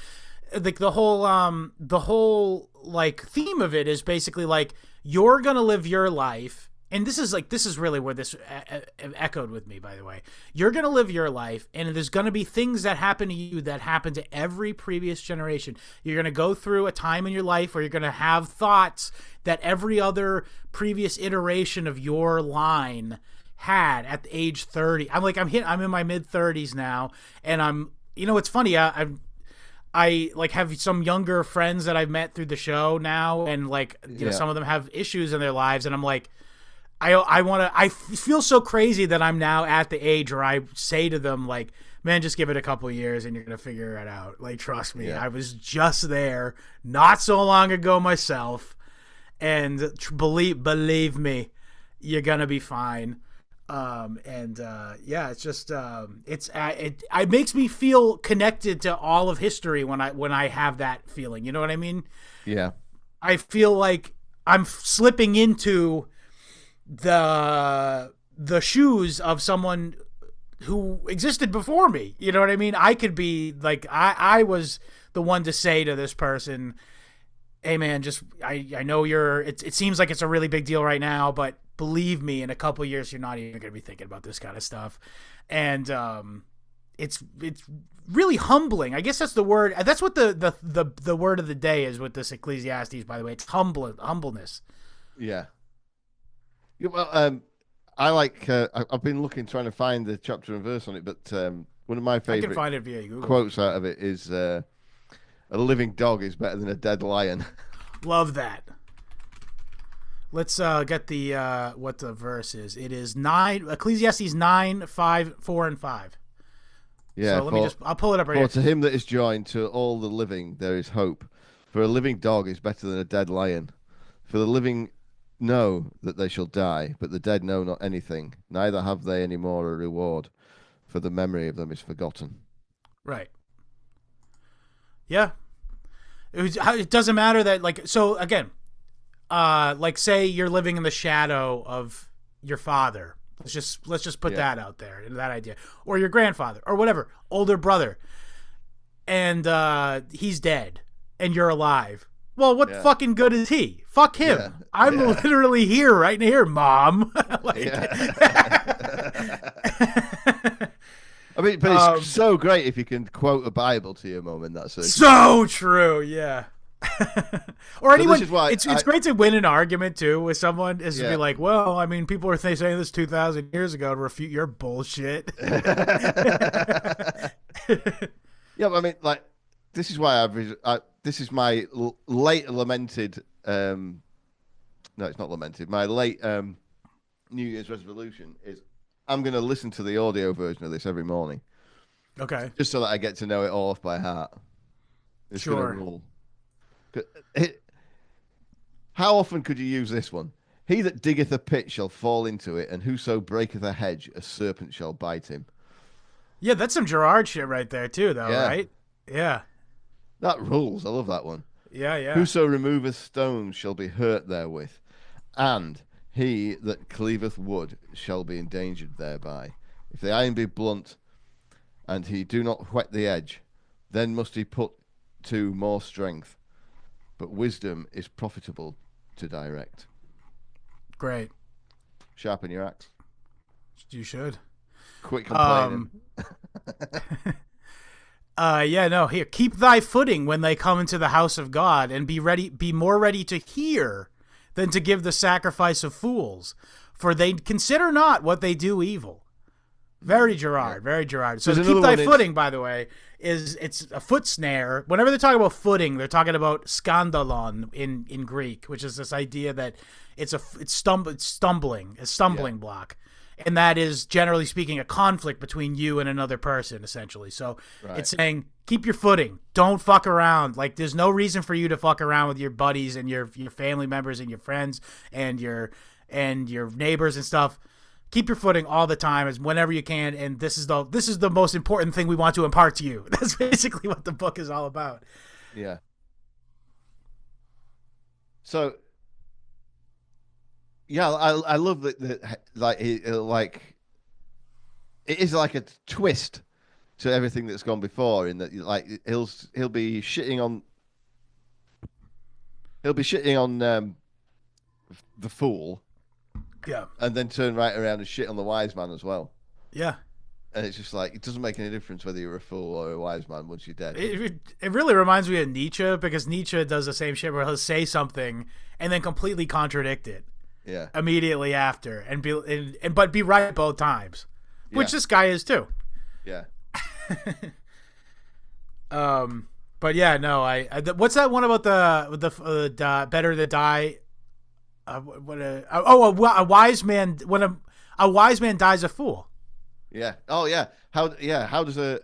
like the whole like theme of it is basically like you're gonna live your life, and this is really where this echoed with me, by the way. You're gonna live your life, and there's gonna be things that happen to you that happen to every previous generation. You're gonna go through a time in your life where you're gonna have thoughts that every other previous iteration of your line had at age 30. I'm in my mid 30s now, and it's funny. I like have some younger friends that I've met through the show now, and like you know, some of them have issues in their lives, and I'm like, I feel so crazy that I'm now at the age where I say to them like, man, just give it a couple of years and you're gonna figure it out. Like, trust me, I was just there not so long ago myself, and believe me, you're gonna be fine. It's just it makes me feel connected to all of history when I have that feeling. You know what I mean? Yeah. I feel like I'm slipping into the shoes of someone who existed before me. You know what I mean? I could be like, I was the one to say to this person, hey man, just I know it seems like it's a really big deal right now, but believe me, in a couple of years you're not even going to be thinking about this kind of stuff. And it's really humbling. I guess that's the word. That's what the word of the day is with this Ecclesiastes, by the way. It's humbleness. Yeah. Well, I like I've been trying to find the chapter and verse on it, but one of my favorite I can find it via Google. Quotes out of it is a living dog is better than a dead lion. Love that. Let's get the what the verse is. It is Ecclesiastes 9, 5, 4, and 5. Yeah. So I'll pull it up right here. For to him that is joined to all the living there is hope. For a living dog is better than a dead lion. For the living know that they shall die, but the dead know not anything. Neither have they any more a reward, for the memory of them is forgotten. Right. Yeah. It doesn't matter that, like, so again, like say you're living in the shadow of your father. Let's just put that out there, that idea, or your grandfather, or whatever, older brother, and he's dead, and you're alive. Well, what fucking good is he? Fuck him. Yeah. I'm literally here, right here, Mom. I mean, but it's so great if you can quote a Bible to your mum, and that's it. So true, yeah. Or anyone. This is why it's great to win an argument too with someone is to Yeah. be like, well, I mean, people are saying this 2,000 years ago to refute your bullshit. Yeah, but I mean, like, this is why this is my late lamented. No, it's not lamented. My late New Year's resolution is I'm going to listen to the audio version of this every morning. Okay. Just so that I get to know it all off by heart. It's Sure. gonna rule. How often could you use this one? He that diggeth a pit shall fall into it, and whoso breaketh a hedge, a serpent shall bite him. Yeah, that's some Gerard shit right there too, though, Yeah. right? Yeah. That rules. I love that one. Yeah, yeah. Whoso removeth stones shall be hurt therewith, and he that cleaveth wood shall be endangered thereby. If the iron be blunt, and he do not whet the edge, then must he put to more strength. But wisdom is profitable to direct. Great. Sharpen your axe. You should. Quit complaining. Yeah, no, here, keep thy footing when they come into the house of God, and be more ready to hear than to give the sacrifice of fools, for they consider not what they do evil. Very Gerard, very Gerard. So There's keep thy another one footing, by the way, it's a foot snare. Whenever they're talking about footing, they're talking about skandalon in Greek, which is this idea that it's a stumbling block. And that is, generally speaking, a conflict between you and another person, essentially. So It's saying, keep your footing. Don't fuck around. Like, there's no reason for you to fuck around with your buddies and your family members and your friends and your neighbors and stuff. Keep your footing all the time, as whenever you can. And this is the most important thing we want to impart to you. That's basically what the book is all about. Yeah. So. Yeah, I love that. Like it is like a twist to everything that's gone before. In that, like he'll be shitting on the fool, Yeah, and then turn right around and shit on the wise man as well. yeah. And it's just like, it doesn't make any difference whether you're a fool or a wise man once you're dead. It really reminds me of Nietzsche, because Nietzsche does the same shit where he'll say something and then completely contradict it. Yeah. Immediately after, but be right both times, which this guy is too. Yeah. But yeah, no, what's that one about the better to die? A wise man, when a wise man dies a fool. Yeah. Oh yeah. How does a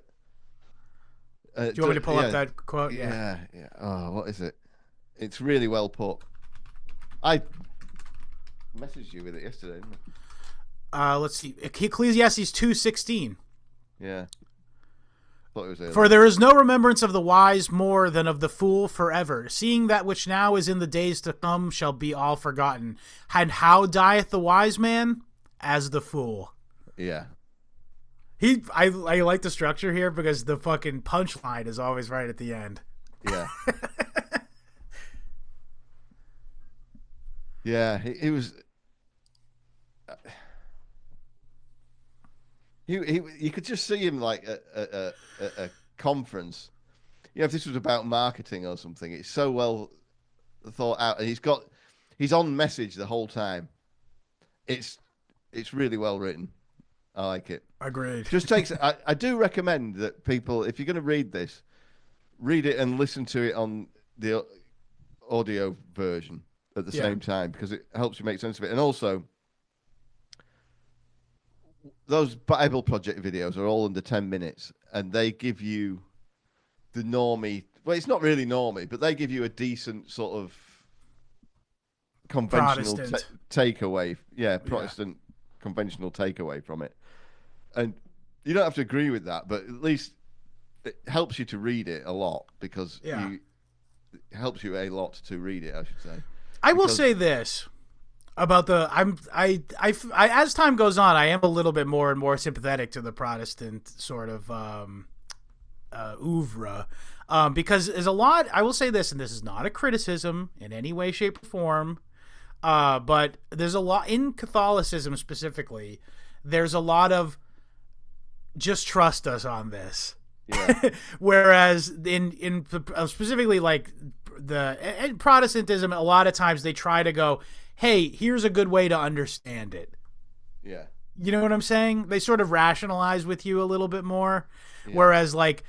do you want me to pull up that quote? Yeah. Oh, what is it? It's really well put. I messaged you with it yesterday, didn't I? Let's see. Ecclesiastes 2:16. Yeah. Thought it was early. For there is no remembrance of the wise more than of the fool forever, seeing that which now is in the days to come shall be all forgotten. And how dieth the wise man? As the fool. Yeah. I like the structure here because the fucking punchline is always right at the end. Yeah. Yeah, he was. You could just see him like at a conference. If this was about marketing or something, it's so well thought out, and he's on message the whole time. It's really well written. I like it. Agreed. Just takes. I do recommend that people, if you're going to read this, read it and listen to it on the audio version at the same time, because it helps you make sense of it. And also, those Bible Project videos are all under 10 minutes, and they give you the normie. Well, it's not really normie, but they give you a decent sort of conventional takeaway. Yeah, Protestant conventional takeaway from it. And you don't have to agree with that, but at least it helps you to read it a lot, because it helps you a lot to read it, I should say. I will say this about as time goes on, I am a little bit more and more sympathetic to the Protestant sort of oeuvre, because there's a lot. I will say this, and this is not a criticism in any way, shape, or form, but there's a lot in Catholicism specifically. There's a lot of just trust us on this. Yeah. Whereas in specifically like and Protestantism, a lot of times they try to go, hey, here's a good way to understand it. Yeah. You know what I'm saying? They sort of rationalize with you a little bit more. Yeah. Whereas like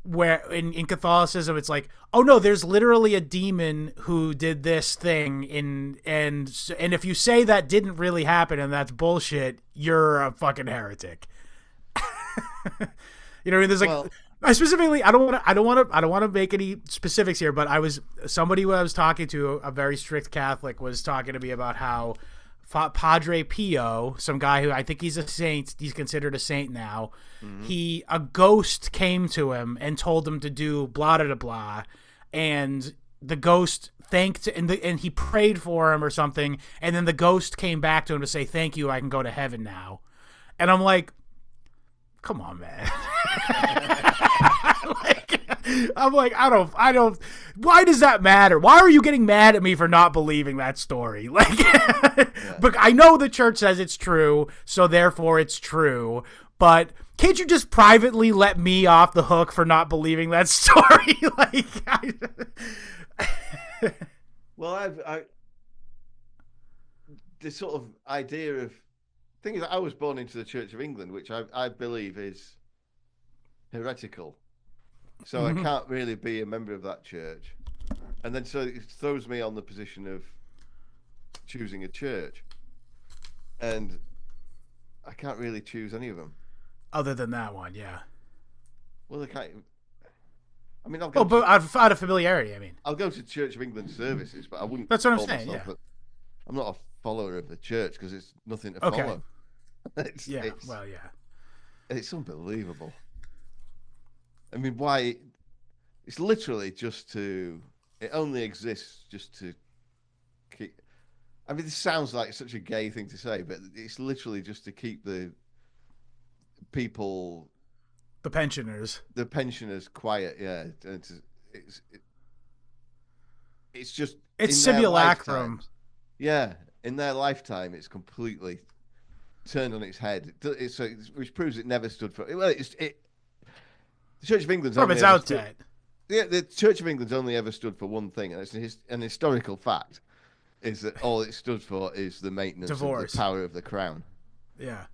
where in Catholicism, it's like, oh no, there's literally a demon who did this thing and if you say that didn't really happen and that's bullshit, you're a fucking heretic. You know what I mean? There's like, Well, I specifically, I don't want to make any specifics here, but somebody who I was talking to, a very strict Catholic, was talking to me about how Padre Pio, some guy who I think he's a saint, he's considered a saint now. Mm-hmm. A ghost came to him and told him to do blah blah blah, and the ghost thanked and he prayed for him or something, and then the ghost came back to him to say thank you, I can go to heaven now. And I'm like, come on, man. I'm like, I don't. Why does that matter? Why are you getting mad at me for not believing that story? Like, but I know the church says it's true, so therefore it's true. But can't you just privately let me off the hook for not believing that story? Well, I this sort of idea of thing is, I was born into the Church of England, which I believe is heretical. So I can't really be a member of that church. And then so it throws me on the position of choosing a church. And I can't really choose any of them. Other than that one, yeah. Well, they can't. I mean, I'll go. But out of familiarity, I mean. I'll go to Church of England services, but I wouldn't. That's what I'm saying. Yeah. I'm not a follower of the church because it's nothing to follow. It's unbelievable. I mean, why? It's literally just to. It only exists just to keep. I mean, this sounds like such a gay thing to say, but it's literally just to keep the people, the pensioners quiet. Yeah, it's just simulacrum. Yeah, in their lifetime, it's completely turned on its head. Which proves it never stood for. Well, the Church of England's from its outset. The Church of England's only ever stood for one thing, and it's an historical fact, is that all it stood for is the maintenance of the power of the crown. Yeah.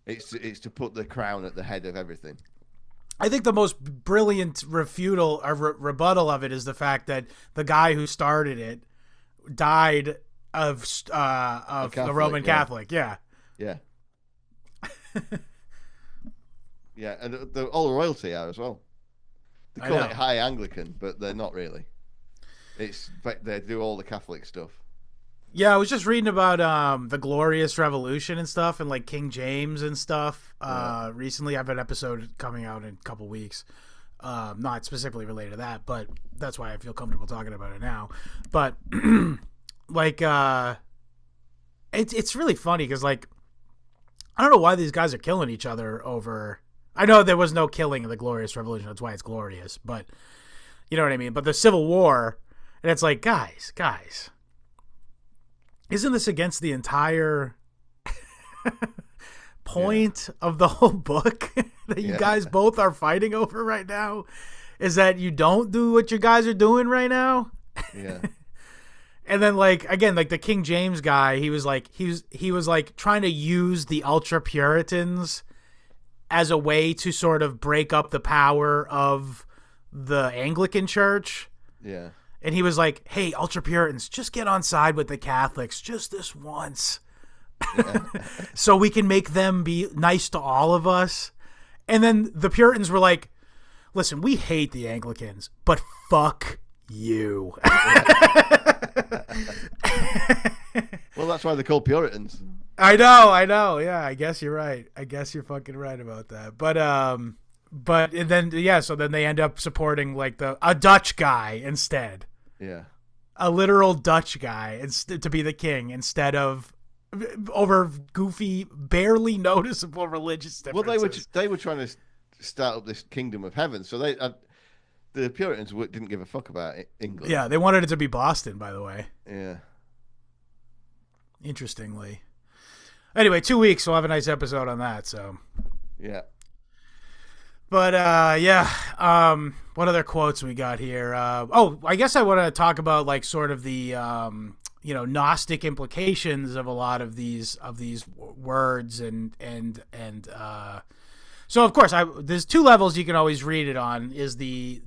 It's to put the crown at the head of everything. I think the most brilliant rebuttal of it is the fact that the guy who started it died of the Roman Catholic. Yeah. Yeah. Yeah, and all the royalty are as well. They call it High Anglican, but they're not really. They do all the Catholic stuff. Yeah, I was just reading about the Glorious Revolution and stuff, and like King James and stuff. Recently, I have an episode coming out in a couple weeks. Not specifically related to that, but that's why I feel comfortable talking about it now. But like, it's really funny because like, I don't know why these guys are killing each other over. I know there was no killing in the Glorious Revolution. That's why it's glorious. But you know what I mean? But the Civil War, and it's like, guys, isn't this against the entire point of the whole book that you guys both are fighting over right now? Is that you don't do what you guys are doing right now? Yeah. And then like, again, like the King James guy, he was like trying to use the ultra Puritans as a way to sort of break up the power of the Anglican Church. Yeah. And he was like, hey, ultra Puritans, just get on side with the Catholics just this once. Yeah. So we can make them be nice to all of us. And then the Puritans were like, listen, we hate the Anglicans, but fuck you. Well, that's why they're called Puritans. I know. Yeah, I guess you're right. I guess you're fucking right about that. But then so then they end up supporting like a Dutch guy instead. Yeah. A literal Dutch guy to be the king instead of over goofy, barely noticeable religious differences. Well, they were trying to start up this kingdom of heaven, so the Puritans didn't give a fuck about England. Yeah, they wanted it to be Boston, by the way. Yeah. Interestingly. Anyway, 2 weeks, we'll have a nice episode on that, so. Yeah. But, What other quotes we got here? I guess I want to talk about like sort of the Gnostic implications of a lot of these words so of course there's two levels you can always read it on. Is the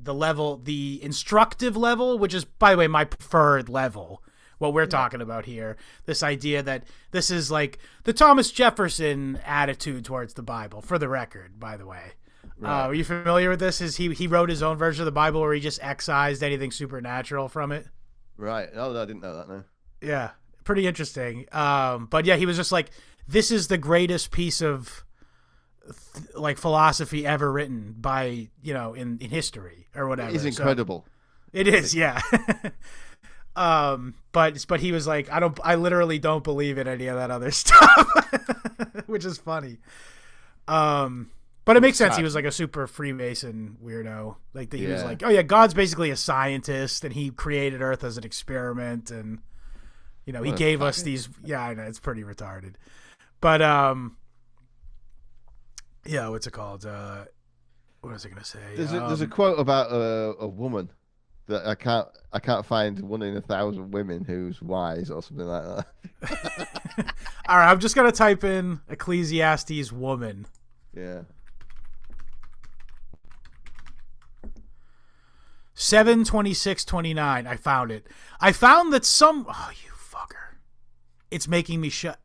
instructive level, which is, by the way, my preferred level. What we're talking about here, this idea that this is like the Thomas Jefferson attitude towards the Bible, for the record, by the way. Right. Are you familiar with this? He wrote his own version of the Bible where he just excised anything supernatural from it. Right. Oh, I didn't know that, no. Yeah, pretty interesting. But yeah, he was just like, this is the greatest piece of like philosophy ever written by, in history or whatever. It's incredible. So, it is, yeah. But he was like, I literally don't believe in any of that other stuff, which is funny. But it makes sense. He was like a super Freemason weirdo. Like he was like, oh yeah, God's basically a scientist, and he created Earth as an experiment, and he gave us these. Yeah, I know, it's pretty retarded. But yeah, what's it called? What was I gonna say? There's a quote about a woman that I can't find one in 1,000 women who's wise or something like that. All right, I'm just gonna type in Ecclesiastes woman. Yeah. 7:26:29. I found it. I found that oh, you fucker! It's making me shut.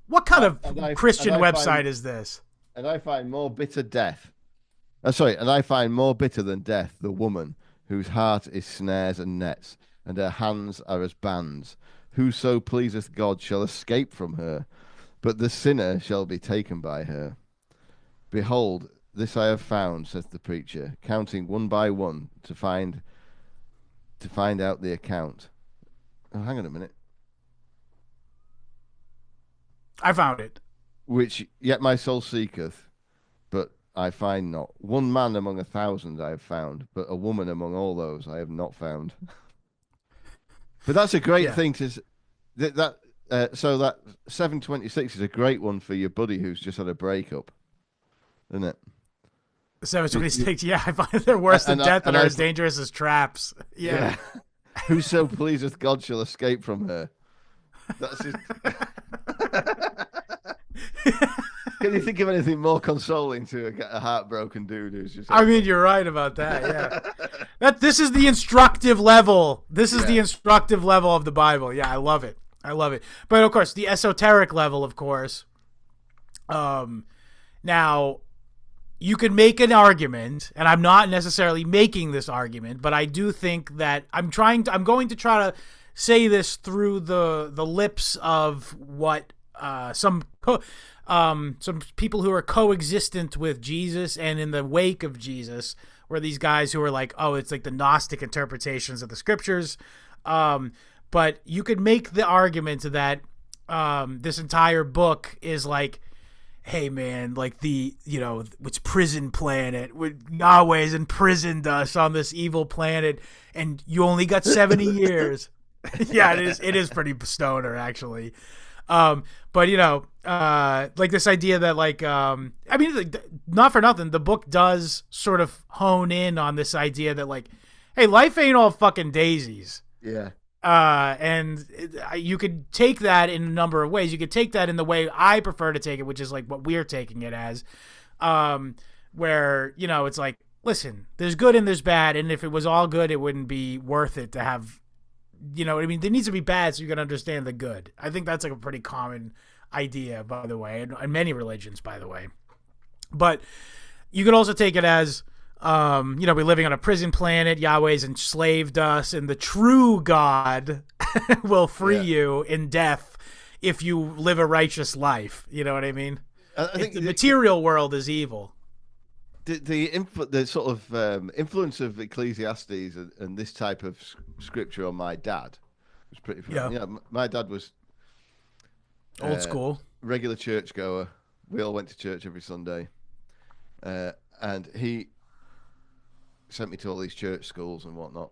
What kind of Christian website is this? And I find more bitter death. And I find more bitter than death the woman whose heart is snares and nets, and her hands are as bands. Whoso pleaseth God shall escape from her, but the sinner shall be taken by her. Behold, this I have found, saith the preacher, counting one by one to find out the account. Oh, hang on a minute. I found it. Which yet my soul seeketh, but I find not. One man among 1,000 I have found, but a woman among all those I have not found. But that's a great thing to so that 7:26 is a great one for your buddy who's just had a breakup, isn't it? 7:26, yeah, I find they're worse than death and are as dangerous as traps. Yeah. Whoso pleaseth God shall escape from her. That's just... Can you think of anything more consoling to a heartbroken dude who's just... I mean, you're right about that, yeah. This is the instructive level. This is the instructive level of the Bible. Yeah, I love it. But, of course, the esoteric level, of course. Now... You could make an argument, and I'm not necessarily making this argument, but I do think that I'm going to try to say this through the lips of what some people who are coexistent with Jesus and in the wake of Jesus, were these guys who are like, oh, it's like the Gnostic interpretations of the scriptures. But you could make the argument that this entire book is like, hey man, like it's prison planet. Yahweh's imprisoned us on this evil planet, and you only got 70 years. Yeah, it is pretty stoner actually. But like this idea that like, I mean, not for nothing, the book does sort of hone in on this idea that like, hey, life ain't all fucking daisies. Yeah. And you could take that in a number of ways. You could take that in the way I prefer to take it, which is like what we're taking it as, where, it's like, listen, there's good and there's bad. And if it was all good, it wouldn't be worth it to have, what I mean? There needs to be bad so you can understand the good. I think that's like a pretty common idea, by the way, and many religions, by the way. But you could also take it as, we're living on a prison planet. Yahweh's enslaved us, and the true God will free you in death if you live a righteous life. You know what I mean? I think the material world is evil. The sort of influence of Ecclesiastes and this type of scripture on my dad was pretty funny. Yeah, my dad was old school, regular churchgoer. We all went to church every Sunday, and he sent me to all these church schools and whatnot.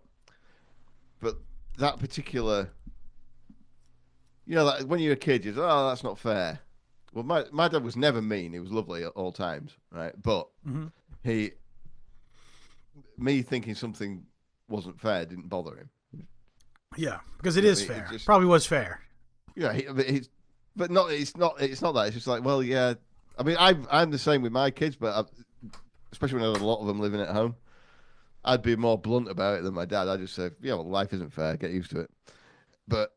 But that particular, like when you're a kid, you say, oh, that's not fair. Well, my dad was never mean. He was lovely at all times, right? But he me thinking something wasn't fair didn't bother him. Yeah, because it is fair. Probably was fair. Yeah, but not. It's not that. It's just like, well, yeah. I mean, I'm the same with my kids, but especially when I had a lot of them living at home, I'd be more blunt about it than my dad. I'd just say, yeah, well, life isn't fair. Get used to it. But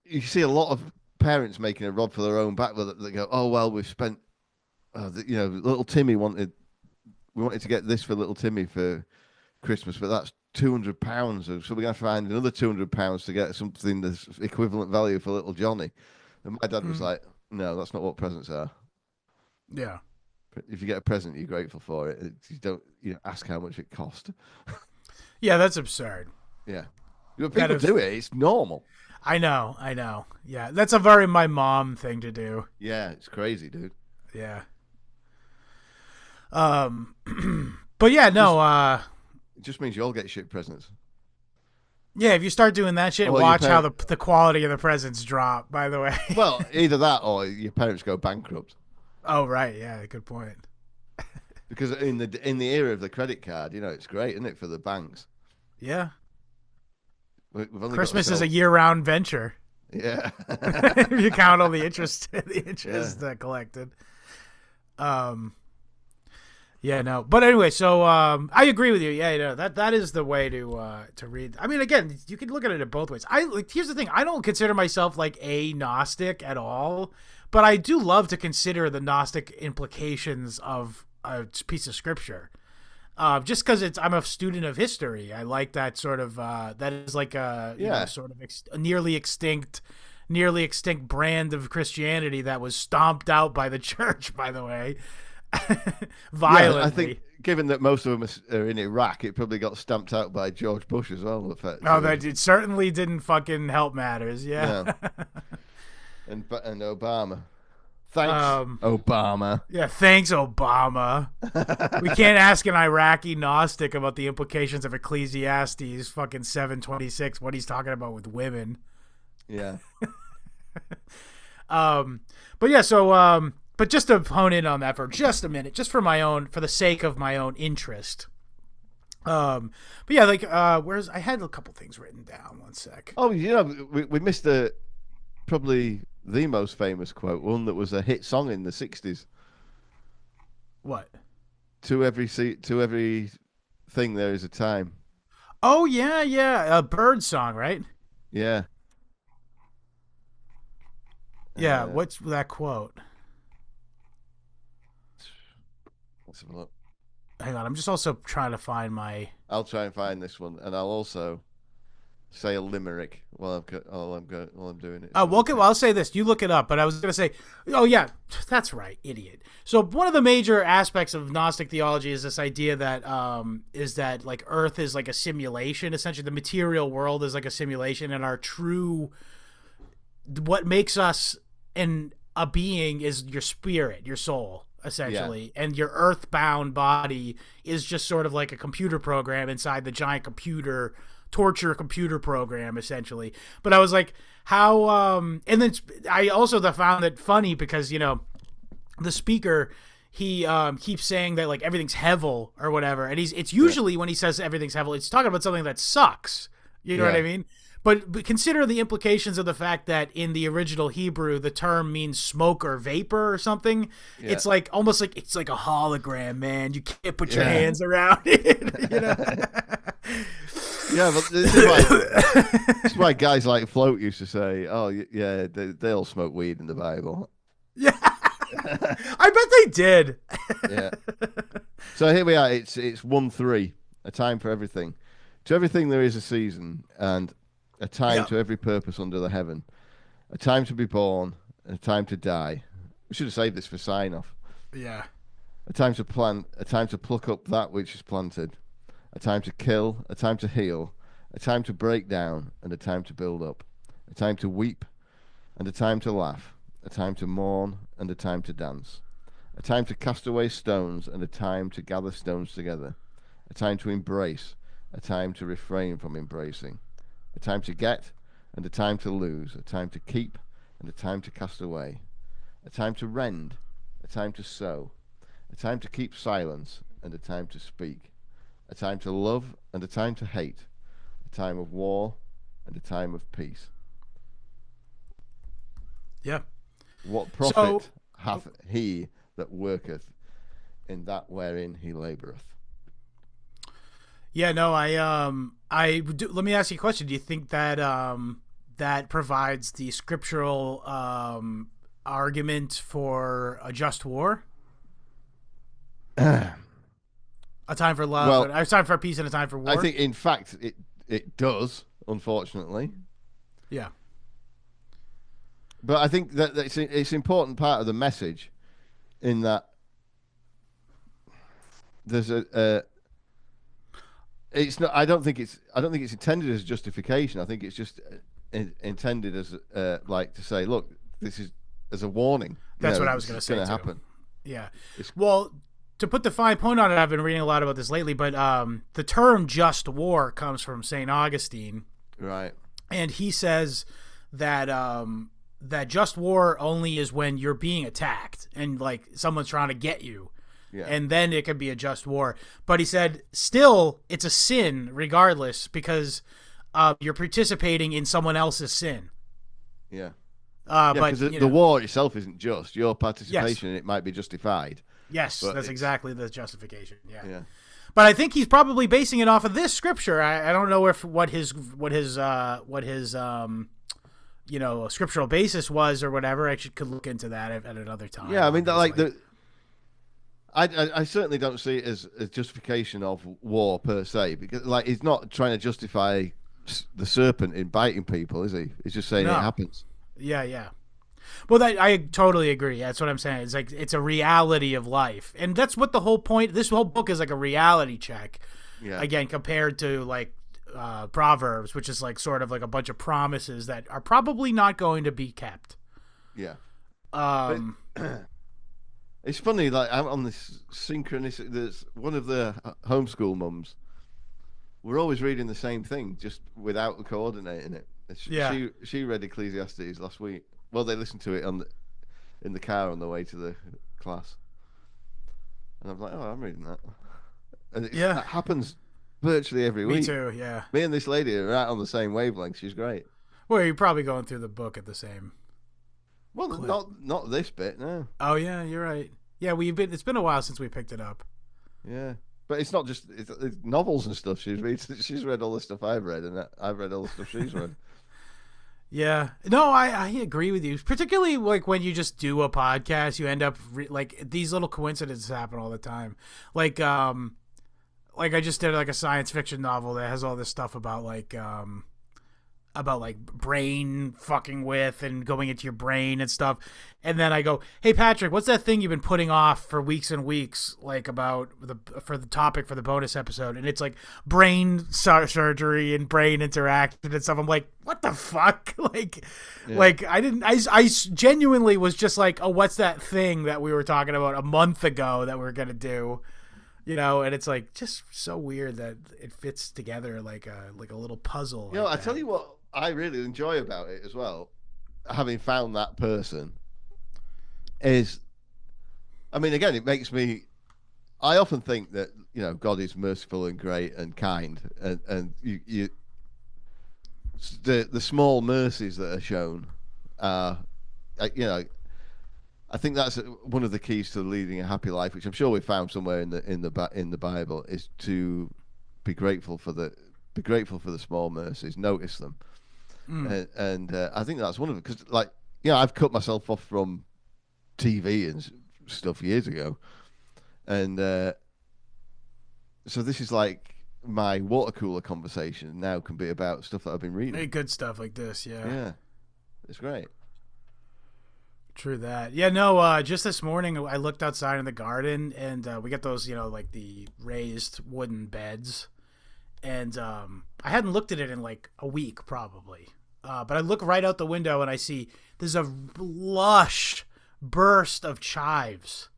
you see a lot of parents making a rod for their own back. They go, oh well, we've spent, little Timmy we wanted to get this for little Timmy for Christmas, but that's £200, so we're going to find another £200 to get something that's equivalent value for little Johnny. And my dad was like, no, that's not what presents are. Yeah. If you get a present, you're grateful for it. You don't ask how much it cost. Yeah, that's absurd. Yeah. People do it. It's normal. I know. Yeah, that's a very my mom thing to do. Yeah, it's crazy, dude. Yeah. But yeah, no. It just means you all get shit presents. Yeah, if you start doing that shit, watch how the quality of the presents drop. By the way. Well, either that or your parents go bankrupt. Oh right, yeah, good point. Because in the era of the credit card, it's great, isn't it, for the banks? Yeah. Christmas is a year-round venture. Yeah. If you count all the interest collected. Yeah, no. But anyway, so I agree with you. Yeah, that is the way to read. I mean, again, you can look at it in both ways. Here's the thing. I don't consider myself like a Gnostic at all, but I do love to consider the Gnostic implications of a piece of scripture. Just because I'm a student of history, I like that sort of that is like a sort of a nearly extinct brand of Christianity that was stomped out by the church. By the way, violently. Yeah, I think given that most of them are in Iraq, it probably got stamped out by George Bush as well. It certainly didn't fucking help matters. Yeah. And Obama. Thanks, Obama. Yeah, thanks, Obama. We can't ask an Iraqi Gnostic about the implications of Ecclesiastes fucking 7:26, what he's talking about with women. Yeah. But yeah, so but just to hone in on that for just a minute, just for the sake of my own interest. But yeah, like I had a couple things written down. One sec. Oh, we missed probably the most famous quote, one that was a hit song in the 60s. What? To every thing there is a time. Oh yeah, a bird song, right? Yeah. Yeah, what's that quote? Let's have a look. Hang on, I'm just also trying to find my... I'll try and find this one, and I'll also say a limerick while I'm doing it. Oh, well, okay, well, I'll say this. You look it up, but I was going to say, oh, yeah, that's right, idiot. So one of the major aspects of Gnostic theology is this idea that like Earth is like a simulation. Essentially, the material world is like a simulation, and what makes us a being is your spirit, your soul, essentially. Yeah. And your earthbound body is just sort of like a computer program inside the giant torture computer program, essentially. But I was like, how and then I also found it funny because the speaker, he keeps saying that like everything's hevel or whatever, and it's usually when he says everything's hevel, it's talking about something that sucks, you know what I mean? But consider the implications of the fact that in the original Hebrew the term means smoke or vapor or something. Yeah. It's like almost like it's like a hologram, man. You can't put your hands around it. Yeah, but this is why guys like Float used to say, "Oh, yeah, they all smoke weed in the Bible." Yeah, I bet they did. Yeah. So here we are. It's 1-3, a time for everything. To everything there is a season, and a time to every purpose under the heaven. A time to be born, and a time to die. We should have saved this for sign off. Yeah. A time to plant, a time to pluck up that which is planted. A time to kill, a time to heal, a time to break down, and a time to build up. A time to weep, and a time to laugh. A time to mourn, and a time to dance. A time to cast away stones, and a time to gather stones together. A time to embrace, a time to refrain from embracing. A time to get, and a time to lose. A time to keep, and a time to cast away. A time to rend, a time to sow. A time to keep silence, and a time to speak, a time to love and a time to hate, a time of war and a time of peace. Yeah. What profit hath he that worketh in that wherein he laboureth? Yeah, no, I do, let me ask you a question. Do you think that that provides the scriptural argument for a just war? A time for love, a time for peace, and a time for war. I think, in fact, it does. Unfortunately, yeah. But I think that it's an important part of the message, in that there's it's not. I don't think it's intended as justification. I think it's just intended as like to say, look, this is as a warning. That's what I was going to say. Going to happen. Yeah. Well, to put the fine point on it, I've been reading a lot about this lately, but the term "just war" comes from St. Augustine, right? And he says that that just war only is when you're being attacked and like someone's trying to get you. Yeah. And then it could be a just war. But he said, still, it's a sin regardless, because you're participating in someone else's sin. Yeah. But because the war itself isn't just. Your participation in it might be justified. Yes, that's exactly the justification. Yeah. But I think he's probably basing it off of this scripture. I don't know what his scriptural basis was or whatever. I could look into that at another time. Yeah, I mean, I certainly don't see it as a justification of war per se, because like he's not trying to justify the serpent in biting people, is he? He's just saying it happens. Yeah. Well, I totally agree. That's what I'm saying. It's like it's a reality of life, and that's what the whole point. This whole book is like a reality check. Yeah. Again, compared to like Proverbs, which is like sort of like a bunch of promises that are probably not going to be kept. Yeah. It's funny, like I'm on this synchronicity. There's one of the homeschool mums. We're always reading the same thing, just without coordinating it. She read Ecclesiastes last week. Well, they listened to it in the car on the way to the class, and I'm like, oh, I'm reading that. And that happens virtually every week. Me too. Yeah. Me and this lady are right on the same wavelength. She's great. Well, you're probably going through the book at the same. Well, clip. not this bit, no. Oh yeah, you're right. Yeah, it's been a while since we picked it up. Yeah, but it's not just it's novels and stuff. She's read all the stuff I've read, and I've read all the stuff she's read. Yeah, no, I agree with you. Particularly like when you just do a podcast, you end up like these little coincidences happen all the time. Like I just did like a science fiction novel that has all this stuff about like brain fucking with and going into your brain and stuff. And then I go, hey, Patrick, what's that thing you've been putting off for weeks and weeks, like about for the topic for the bonus episode? And it's like brain surgery and brain interaction and stuff. I'm like, what the fuck? I genuinely was just like, oh, what's that thing that we were talking about a month ago that we were going to do? And it's like just so weird that it fits together like a little puzzle. I tell you what I really enjoy about it as well, having found that person, is, I mean, again, it makes me. I often think that God is merciful and great and kind, and you the small mercies that are shown are, I think that's one of the keys to leading a happy life, which I'm sure we found somewhere in the Bible, is to be grateful for the small mercies, notice them, and I think that's one of them, because I've cut myself off from TV and stuff years ago, and so this is like my water cooler conversation now can be about stuff that I've been reading. Hey, good stuff like this, yeah, it's great. True that. Yeah, no, just this morning I looked outside in the garden, and we got those, like the raised wooden beds, and I hadn't looked at it in like a week probably, but I look right out the window and I see there's a lush burst of chives.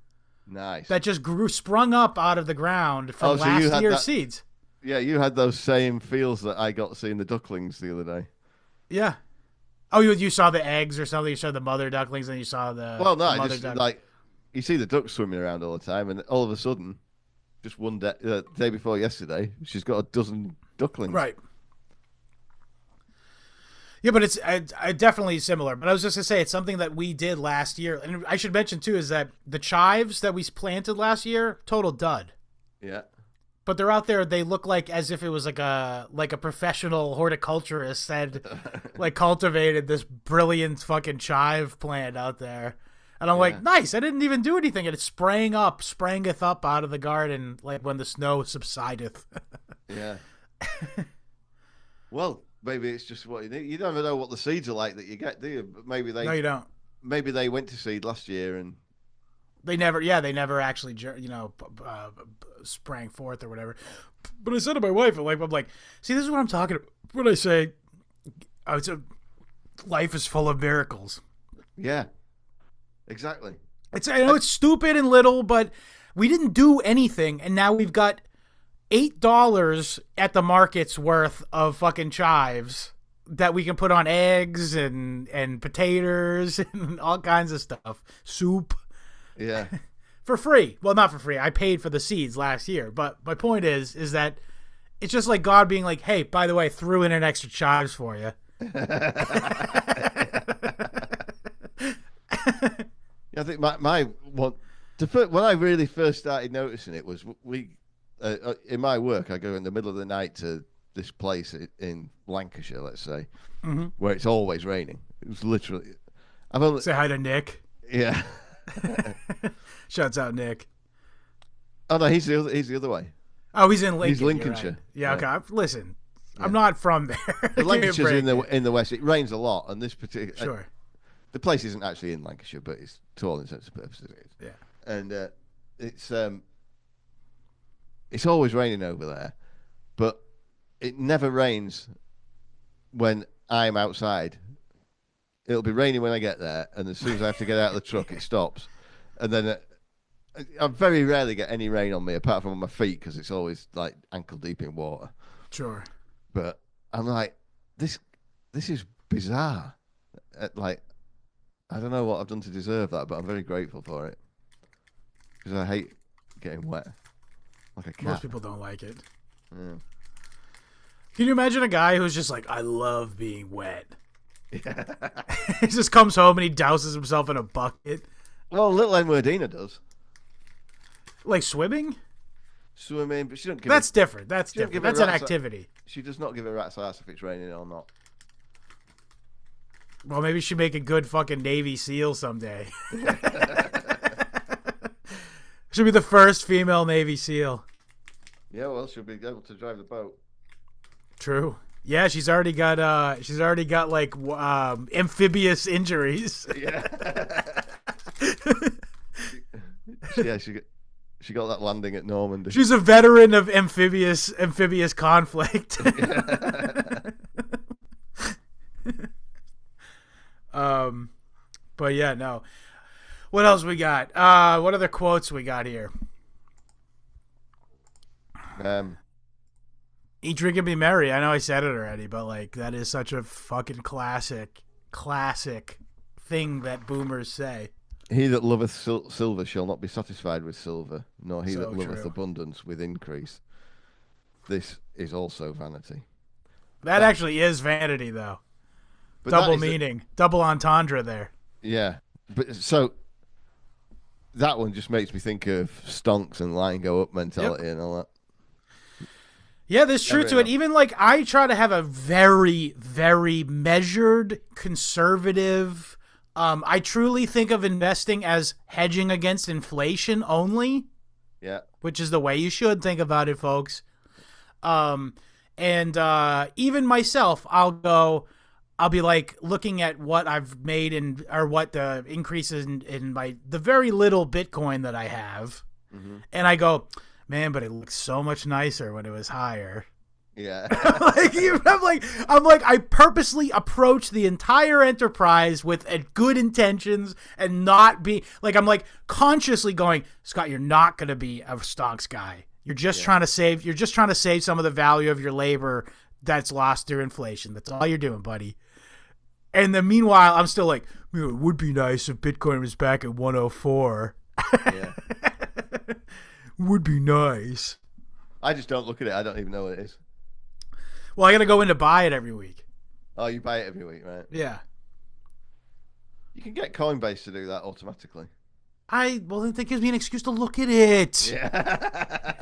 Nice. That just sprung up out of the ground from last year's seeds. Yeah, you had those same feels that I got seeing the ducklings the other day. Yeah. Oh, you saw the eggs or something? You saw the mother ducklings, and you saw the Well, no, I just, like, you see the ducks swimming around all the time, and all of a sudden, just one day, day before yesterday, she's got a dozen ducklings. Right. Yeah, but it's definitely similar. But I was just going to say, it's something that we did last year. And I should mention, too, is that the chives that we planted last year, total dud. Yeah. But they're out there. They look like as if it was like a professional horticulturist had like cultivated this brilliant fucking chive plant out there. And I'm like, nice. I didn't even do anything. And it's sprangeth up out of the garden like when the snow subsideth. Yeah. Well, maybe it's just what you need. You never know what the seeds are like that you get, do you? But maybe No, you don't. Maybe they went to seed last year and they never actually, sprang forth or whatever. But I said to my wife, I'm like, see, this is what I'm talking about when I say, life is full of miracles. Yeah, exactly. I know it's stupid and little, but we didn't do anything, and now we've got $8 at the market's worth of fucking chives that we can put on eggs and potatoes and all kinds of stuff, soup. Yeah. For free. Well, not for free. I paid for the seeds last year. But my point is that it's just like God being like, hey, by the way, threw in an extra chives for you. I think my one, when I really first started noticing it was we in my work, I go in the middle of the night to this place in Lancashire, let's say, where it's always raining. It was literally. Say hi to Nick. Yeah. Shouts out Nick. Oh no, he's the other way. Oh, he's in Lincoln. He's Lincolnshire. Right. Yeah, okay. Listen, I'm not from there. Lancashire's in the west. It rains a lot, and this particular sure. The place isn't actually in Lancashire, but it's to all intents and purposes it is. Yeah. And it's always raining over there, but it never rains when I'm outside. It'll be raining when I get there, and as soon as I have to get out of the truck, it stops. And then I very rarely get any rain on me, apart from on my feet, because it's always like ankle deep in water. Sure. But I'm like, this is bizarre. Like, I don't know what I've done to deserve that, but I'm very grateful for it. Because I hate getting wet. Like a cat. Most people don't like it. Yeah. Can you imagine a guy who's just like, I love being wet? Yeah. He just comes home and he douses himself in a bucket. Well, little Enwardina does. Like swimming? Swimming, but she don't give That's different. That's don't different. give That's a an rat's activity. She does not give a rat's ass if it's raining or not. Well, maybe she'd make a good fucking Navy SEAL someday. She'll be the first female Navy SEAL. Yeah, well, she'll be able to drive the boat. True. Yeah, she's already got like amphibious injuries. Yeah. She got that landing at Normandy. She's a veteran of amphibious conflict. But yeah, no. What else we got? What other quotes we got here? Eat, drink, and be merry. I know I said it already, but like that is such a fucking classic thing that boomers say. He that loveth silver shall not be satisfied with silver, nor he So that loveth true. abundance with increase. This is also vanity. That actually is vanity, though. But Double meaning, double entendre there. Yeah, but so that one just makes me think of stonks and line go up mentality and all that. Yeah, there's truth to it. Even like I try to have a very, very measured, conservative. I truly think of investing as hedging against inflation only. Yeah. Which is the way you should think about it, folks. And even myself, I'll be like looking at what I've made or what the increases in the very little Bitcoin that I have. Mm-hmm. And I go, man, but it looks so much nicer when it was higher. Yeah. I'm like, I purposely approach the entire enterprise with good intentions and not be like, I'm like consciously going, Scott, you're not going to be a stocks guy. You're just trying to save. You're just trying to save some of the value of your labor that's lost through inflation. That's all you're doing, buddy. And then meanwhile, I'm still like, it would be nice if Bitcoin was back at 104. Yeah. Would be nice. I just don't look at it. I don't even know what it is. Well, I got to go in to buy it every week. Oh, you buy it every week, right? Yeah. You can get Coinbase to do that automatically. Well, that gives me an excuse to look at it. Yeah.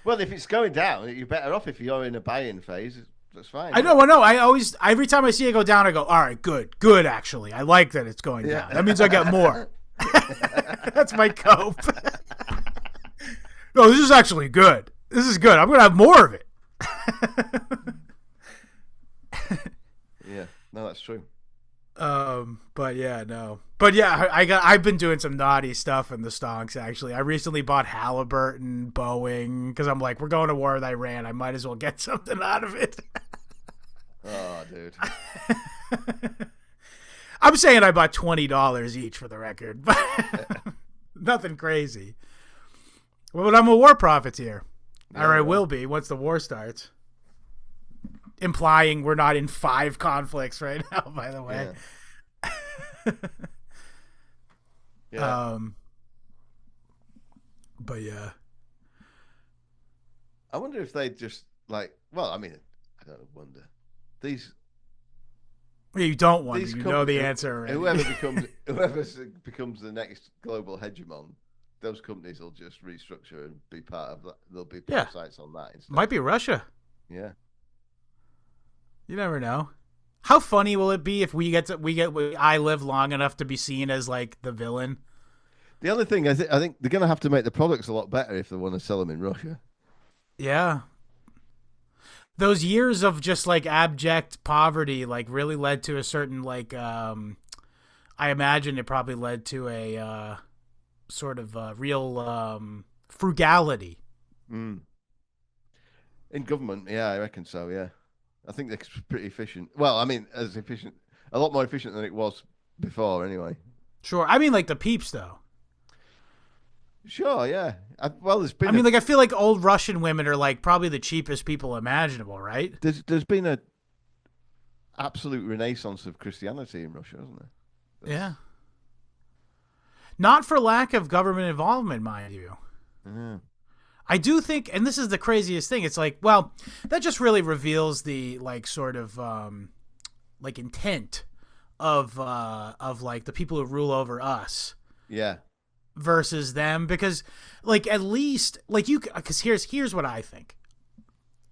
Well, if it's going down, you're better off if you're in a buy-in phase. That's fine. I know. I always, every time I see it go down, I go, all right, good, actually. I like that it's going down. That means I get more. That's my cope. No, this is actually good. This is good. I'm going to have more of it. Yeah, no, that's true. But yeah, no. But yeah, I've been doing some naughty stuff in the stonks, actually. I recently bought Halliburton, Boeing, because I'm like, we're going to war with Iran. I might as well get something out of it. Oh, dude. I'm saying I bought $20 each for the record, but nothing crazy. Well, but I'm a war profiteer. Or I will be once the war starts. Implying we're not in 5 conflicts right now, by the way. Yeah. But yeah. I wonder if they just I don't wonder. These You don't wonder. these You know the answer already. Whoever becomes the next global hegemon, those companies will just restructure and be part of that. There'll be parasites on that instead. Might be Russia. Yeah. You never know. How funny will it be if I live long enough to be seen as like the villain? The other thing, I think they're going to have to make the products a lot better if they want to sell them in Russia. Yeah. Those years of just like abject poverty like really led to a certain like I imagine it probably led to a sort of real frugality. In government, yeah, I reckon so, yeah. I think they're pretty efficient. Well, I mean, a lot more efficient than it was before, anyway. Sure. I mean, like the peeps, though. Sure, yeah. There's been. I mean, like I feel like old Russian women are like probably the cheapest people imaginable, right? There's been a absolute renaissance of Christianity in Russia, hasn't there? Yeah. Not for lack of government involvement, mind you. Yeah. I do think, and this is the craziest thing, it's like, well, that just really reveals the like sort of like intent of like the people who rule over us. Yeah. Versus them, because like at least like because here's what I think.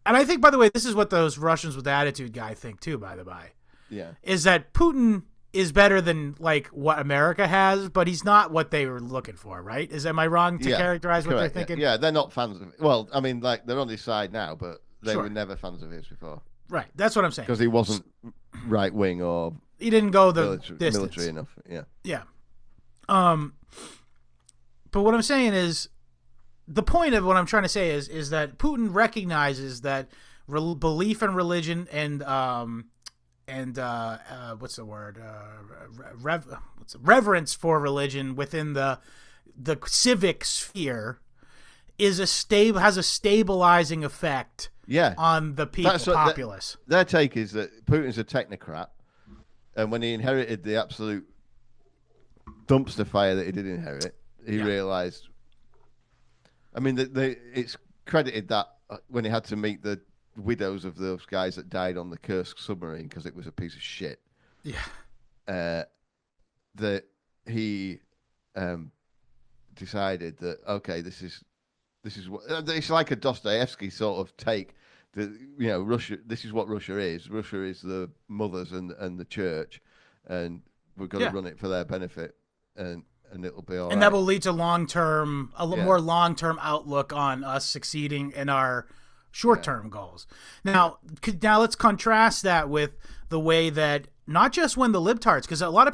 And I think, by the way, this is what those Russians with attitude guy think too, by the by. Yeah. Is that Putin is better than like what America has, but he's not what they were looking for, right? Am I wrong to characterize what they're thinking? Yeah, they're not fans of it. Well, I mean, like they're on his side now, but they were never fans of his before. Right, that's what I'm saying. Because he wasn't right wing or he didn't go the military enough. Yeah. Yeah. But what I'm saying is, the point of what I'm trying to say is that Putin recognizes that belief in religion and what's the word? Reverence for religion within the civic sphere has a stabilizing effect. Yeah. On the populace. Their take is that Putin's a technocrat, and when he inherited the absolute dumpster fire that he did inherit, he realized. I mean, it's credited that when he had to meet the widows of those guys that died on the Kursk submarine because it was a piece of shit. Yeah. That he decided that this is what it's like a Dostoevsky sort of take. That Russia. This is what Russia is. Russia is the mothers and the church, and we're going to run it for their benefit, and it'll be all right. And that will lead to more long-term outlook on us succeeding in our short-term goals. Now let's contrast that with the way that not just when the libtards, because a lot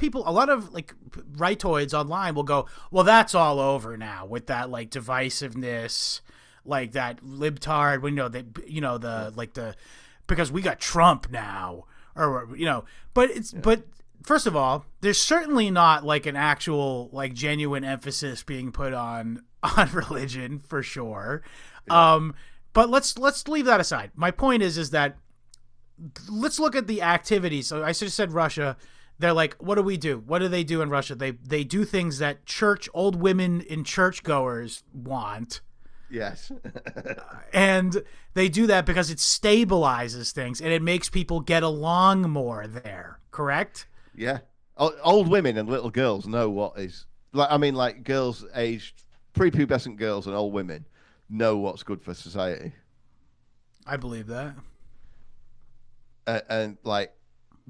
of like rightoids online will go, well, that's all over now with that like divisiveness, like that libtard. Because we got Trump now, or but first of all, there's certainly not like an actual like genuine emphasis being put on religion for sure. Yeah. But let's leave that aside. My point is that let's look at the activities. So I just said Russia. they're like, what do we do? What do they do in Russia? They do things that old women in churchgoers want. Yes. And they do that because it stabilizes things and it makes people get along more there. Correct? Yeah. Old women and little girls know what is like girls aged prepubescent girls and old women know what's good for society. I believe that. And like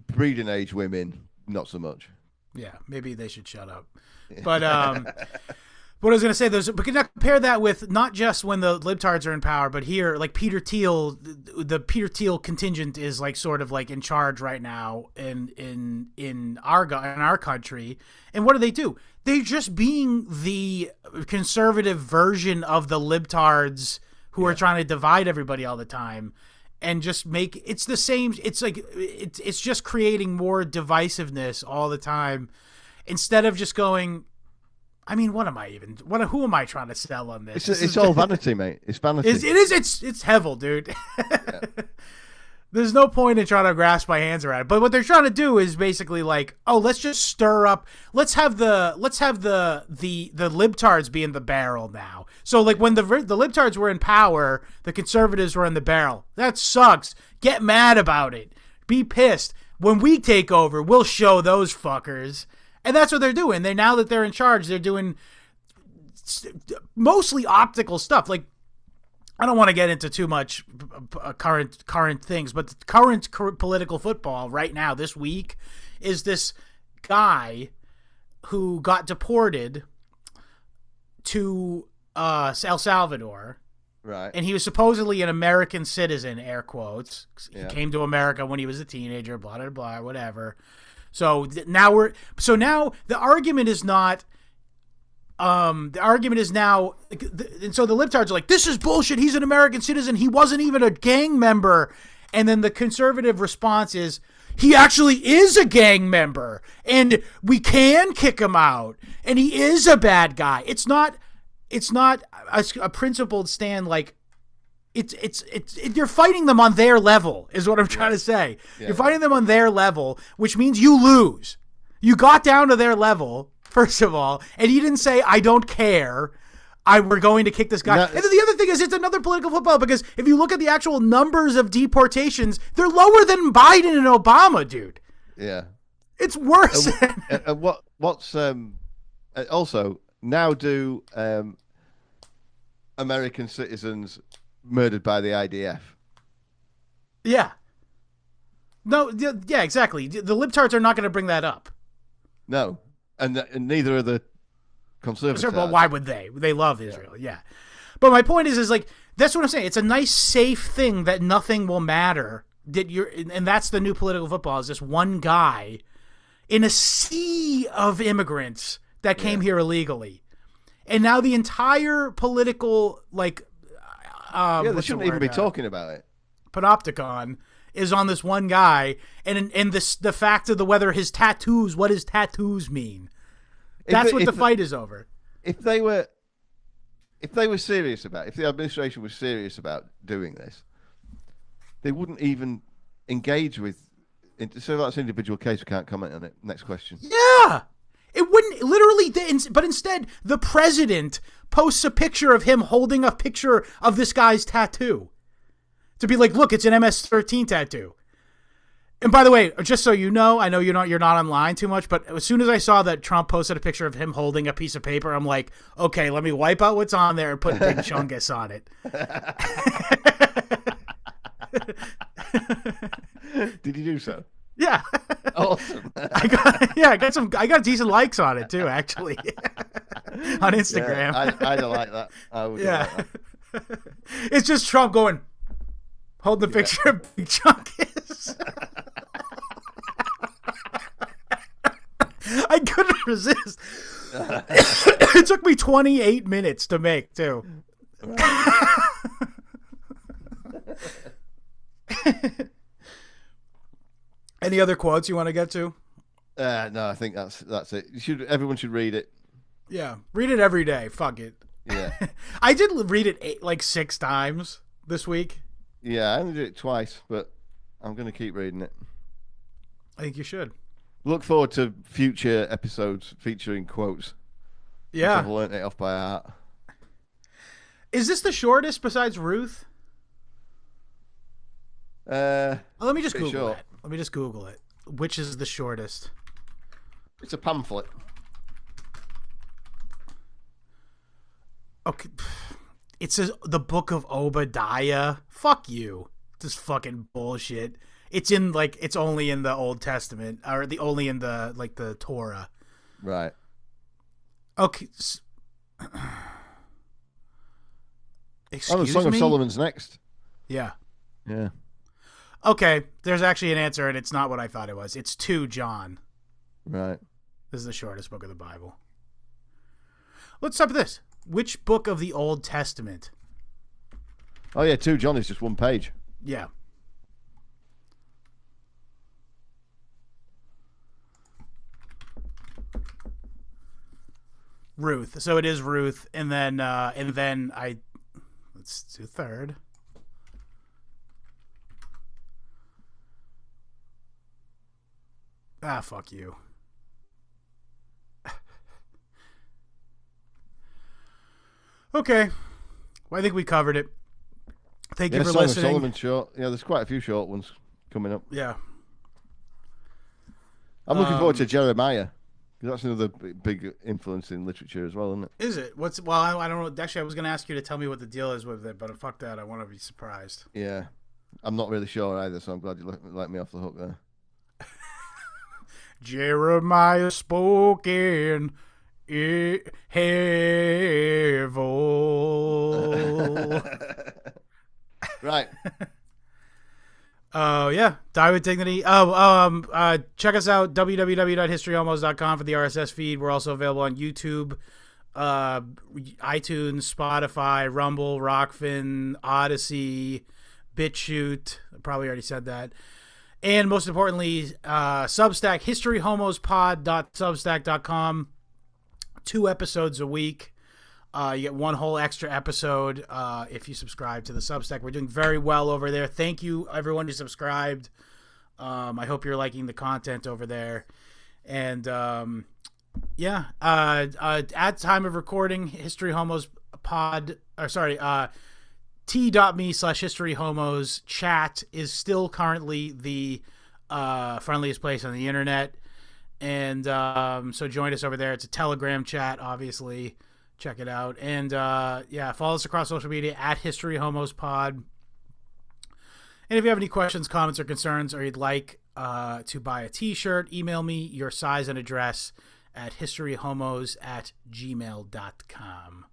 breeding age women, not so much. Yeah, maybe they should shut up. But what I was going to say, we can compare that with not just when the libtards are in power, but here, like Peter Thiel, the Peter Thiel contingent is like sort of like in charge right now in our country. And what do? They're just being the conservative version of the libtards who are trying to divide everybody all the time. And just it's the same. It's like it's just creating more divisiveness all the time, instead of just going. I mean, who am I trying to sell on this? It's all vanity, mate. It's vanity. It's Hevel, dude. Yeah. There's no point in trying to grasp my hands around it. But what they're trying to do is basically like, oh, let's just stir up. Let's have the libtards be in the barrel now. So like when the libtards were in power, the conservatives were in the barrel. That sucks. Get mad about it. Be pissed. When we take over, we'll show those fuckers. And that's what they're doing. Now that they're in charge, they're doing mostly optical stuff. Like, I don't want to get into too much current things, but the current political football right now, this week, is this guy who got deported to El Salvador. Right. And he was supposedly an American citizen, air quotes. He Yeah. came to America when he was a teenager, blah, blah, blah, whatever. So now the argument is not. The argument is now, and so the libtards are like, this is bullshit. He's an American citizen. He wasn't even a gang member. And then the conservative response is, he actually is a gang member, and we can kick him out, and he is a bad guy. It's not a principled stand. Like, you're fighting them on their level, is what I'm trying to say. Yeah. You're fighting them on their level, which means you lose. You got down to their level, first of all, and you didn't say, I don't care. We're going to kick this guy. And then the other thing is, it's another political football, because if you look at the actual numbers of deportations, they're lower than Biden and Obama, dude. Yeah. It's worse. What's also now do American citizens murdered by the IDF? Yeah. No, yeah, exactly. The libtards are not going to bring that up. No. And neither are the conservatives. Sure, but why would they? They love Israel, yeah. But my point is like, that's what I'm saying. It's a nice, safe thing that nothing will matter. And that's the new political football, is this one guy in a sea of immigrants that came here illegally. And now the entire political, like... they shouldn't even be talking about it. Panopticon is on this one guy, and the fact of what his tattoos mean. That's what the fight is over. If they were serious about, if the administration was serious about doing this, they wouldn't even engage with. So that's an individual case. We can't comment on it. Next question. Yeah, it wouldn't literally. But instead, the president posts a picture of him holding a picture of this guy's tattoo, to be like, look, it's an MS-13 tattoo. And by the way, just so you know, I know you're not online too much, but as soon as I saw that Trump posted a picture of him holding a piece of paper, I'm like, okay, let me wipe out what's on there and put Big Chungus on it. Did you do so? Yeah. Awesome. I got decent likes on it too, actually. On Instagram. Yeah, I don't like that. I would like that. It's just Trump going, hold the picture of Big Chungus. I couldn't resist. It took me 28 minutes to make, too. Any other quotes you want to get to? No, I think that's it. Everyone should read it. Yeah, read it every day. Fuck it. Yeah. I did read it 6 times this week. Yeah, I only did it twice, but I'm going to keep reading it. I think you should. Look forward to future episodes featuring quotes. Yeah. I've learned it off by heart. Is this the shortest besides Ruth? Let me just Google short. it. Let me just Google it. Which is the shortest? It's a pamphlet. Okay. It says the Book of Obadiah. Fuck you. This fucking bullshit. It's in like it's only in the Old Testament or only in the like the Torah. Right. Okay. Excuse the Song of Solomon's next. Yeah. Yeah. Okay, there's actually an answer, and it's not what I thought it was. It's 2 John. Right. This is the shortest book of the Bible. Let's start with this. Which book of the Old Testament? Oh, yeah, 2 John is just 1 page. Yeah. Ruth. So it is Ruth, and then let's do 3rd. Ah, fuck you. Okay. Well, I think we covered it. Thank you for Song listening. Of Solomon short. Yeah, there's quite a few short ones coming up. Yeah. I'm looking forward to Jeremiah. That's another big influence in literature as well, isn't it? Is it? Well, I don't know. Actually, I was going to ask you to tell me what the deal is with it, but fuck that. I want to be surprised. Yeah. I'm not really sure either, so I'm glad you let me off the hook there. Jeremiah spoke in heaven. Right. Oh, yeah. Die with Dignity. Check us out, www.historyhomos.com for the RSS feed. We're also available on YouTube, iTunes, Spotify, Rumble, Rockfin, Odyssey, BitChute. I probably already said that. And most importantly, Substack, historyhomospod.substack.com. 2 episodes a week. You get 1 whole extra episode if you subscribe to the Substack. We're doing very well over there. Thank you, everyone who subscribed. I hope you're liking the content over there. And at time of recording, History Homos pod, t.me/historyhomos chat is still currently the friendliest place on the internet. And so join us over there. It's a Telegram chat, obviously. Check it out. And follow us across social media at History Homos Pod. And if you have any questions, comments, or concerns, or you'd like to buy a t-shirt, email me your size and address at historyhomos@gmail.com.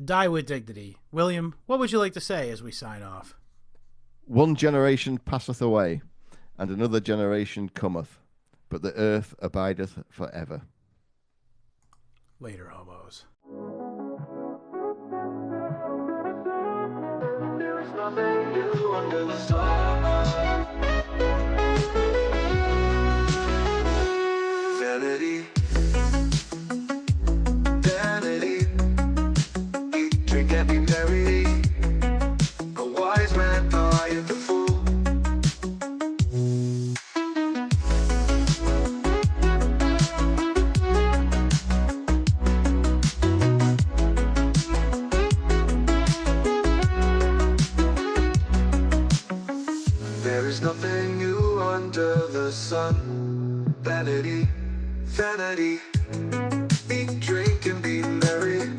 Die with dignity. William, what would you like to say as we sign off? 1 generation passeth away, and another generation cometh, but the earth abideth forever. Later, homos. There's nothing new under the sun. Vanity, vanity, eat, drink, and be merry. A wise man dieth a fool. There is nothing new under the sun. Vanity, vanity, eat, drink, and be merry.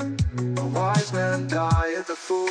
A wise man dieth a fool.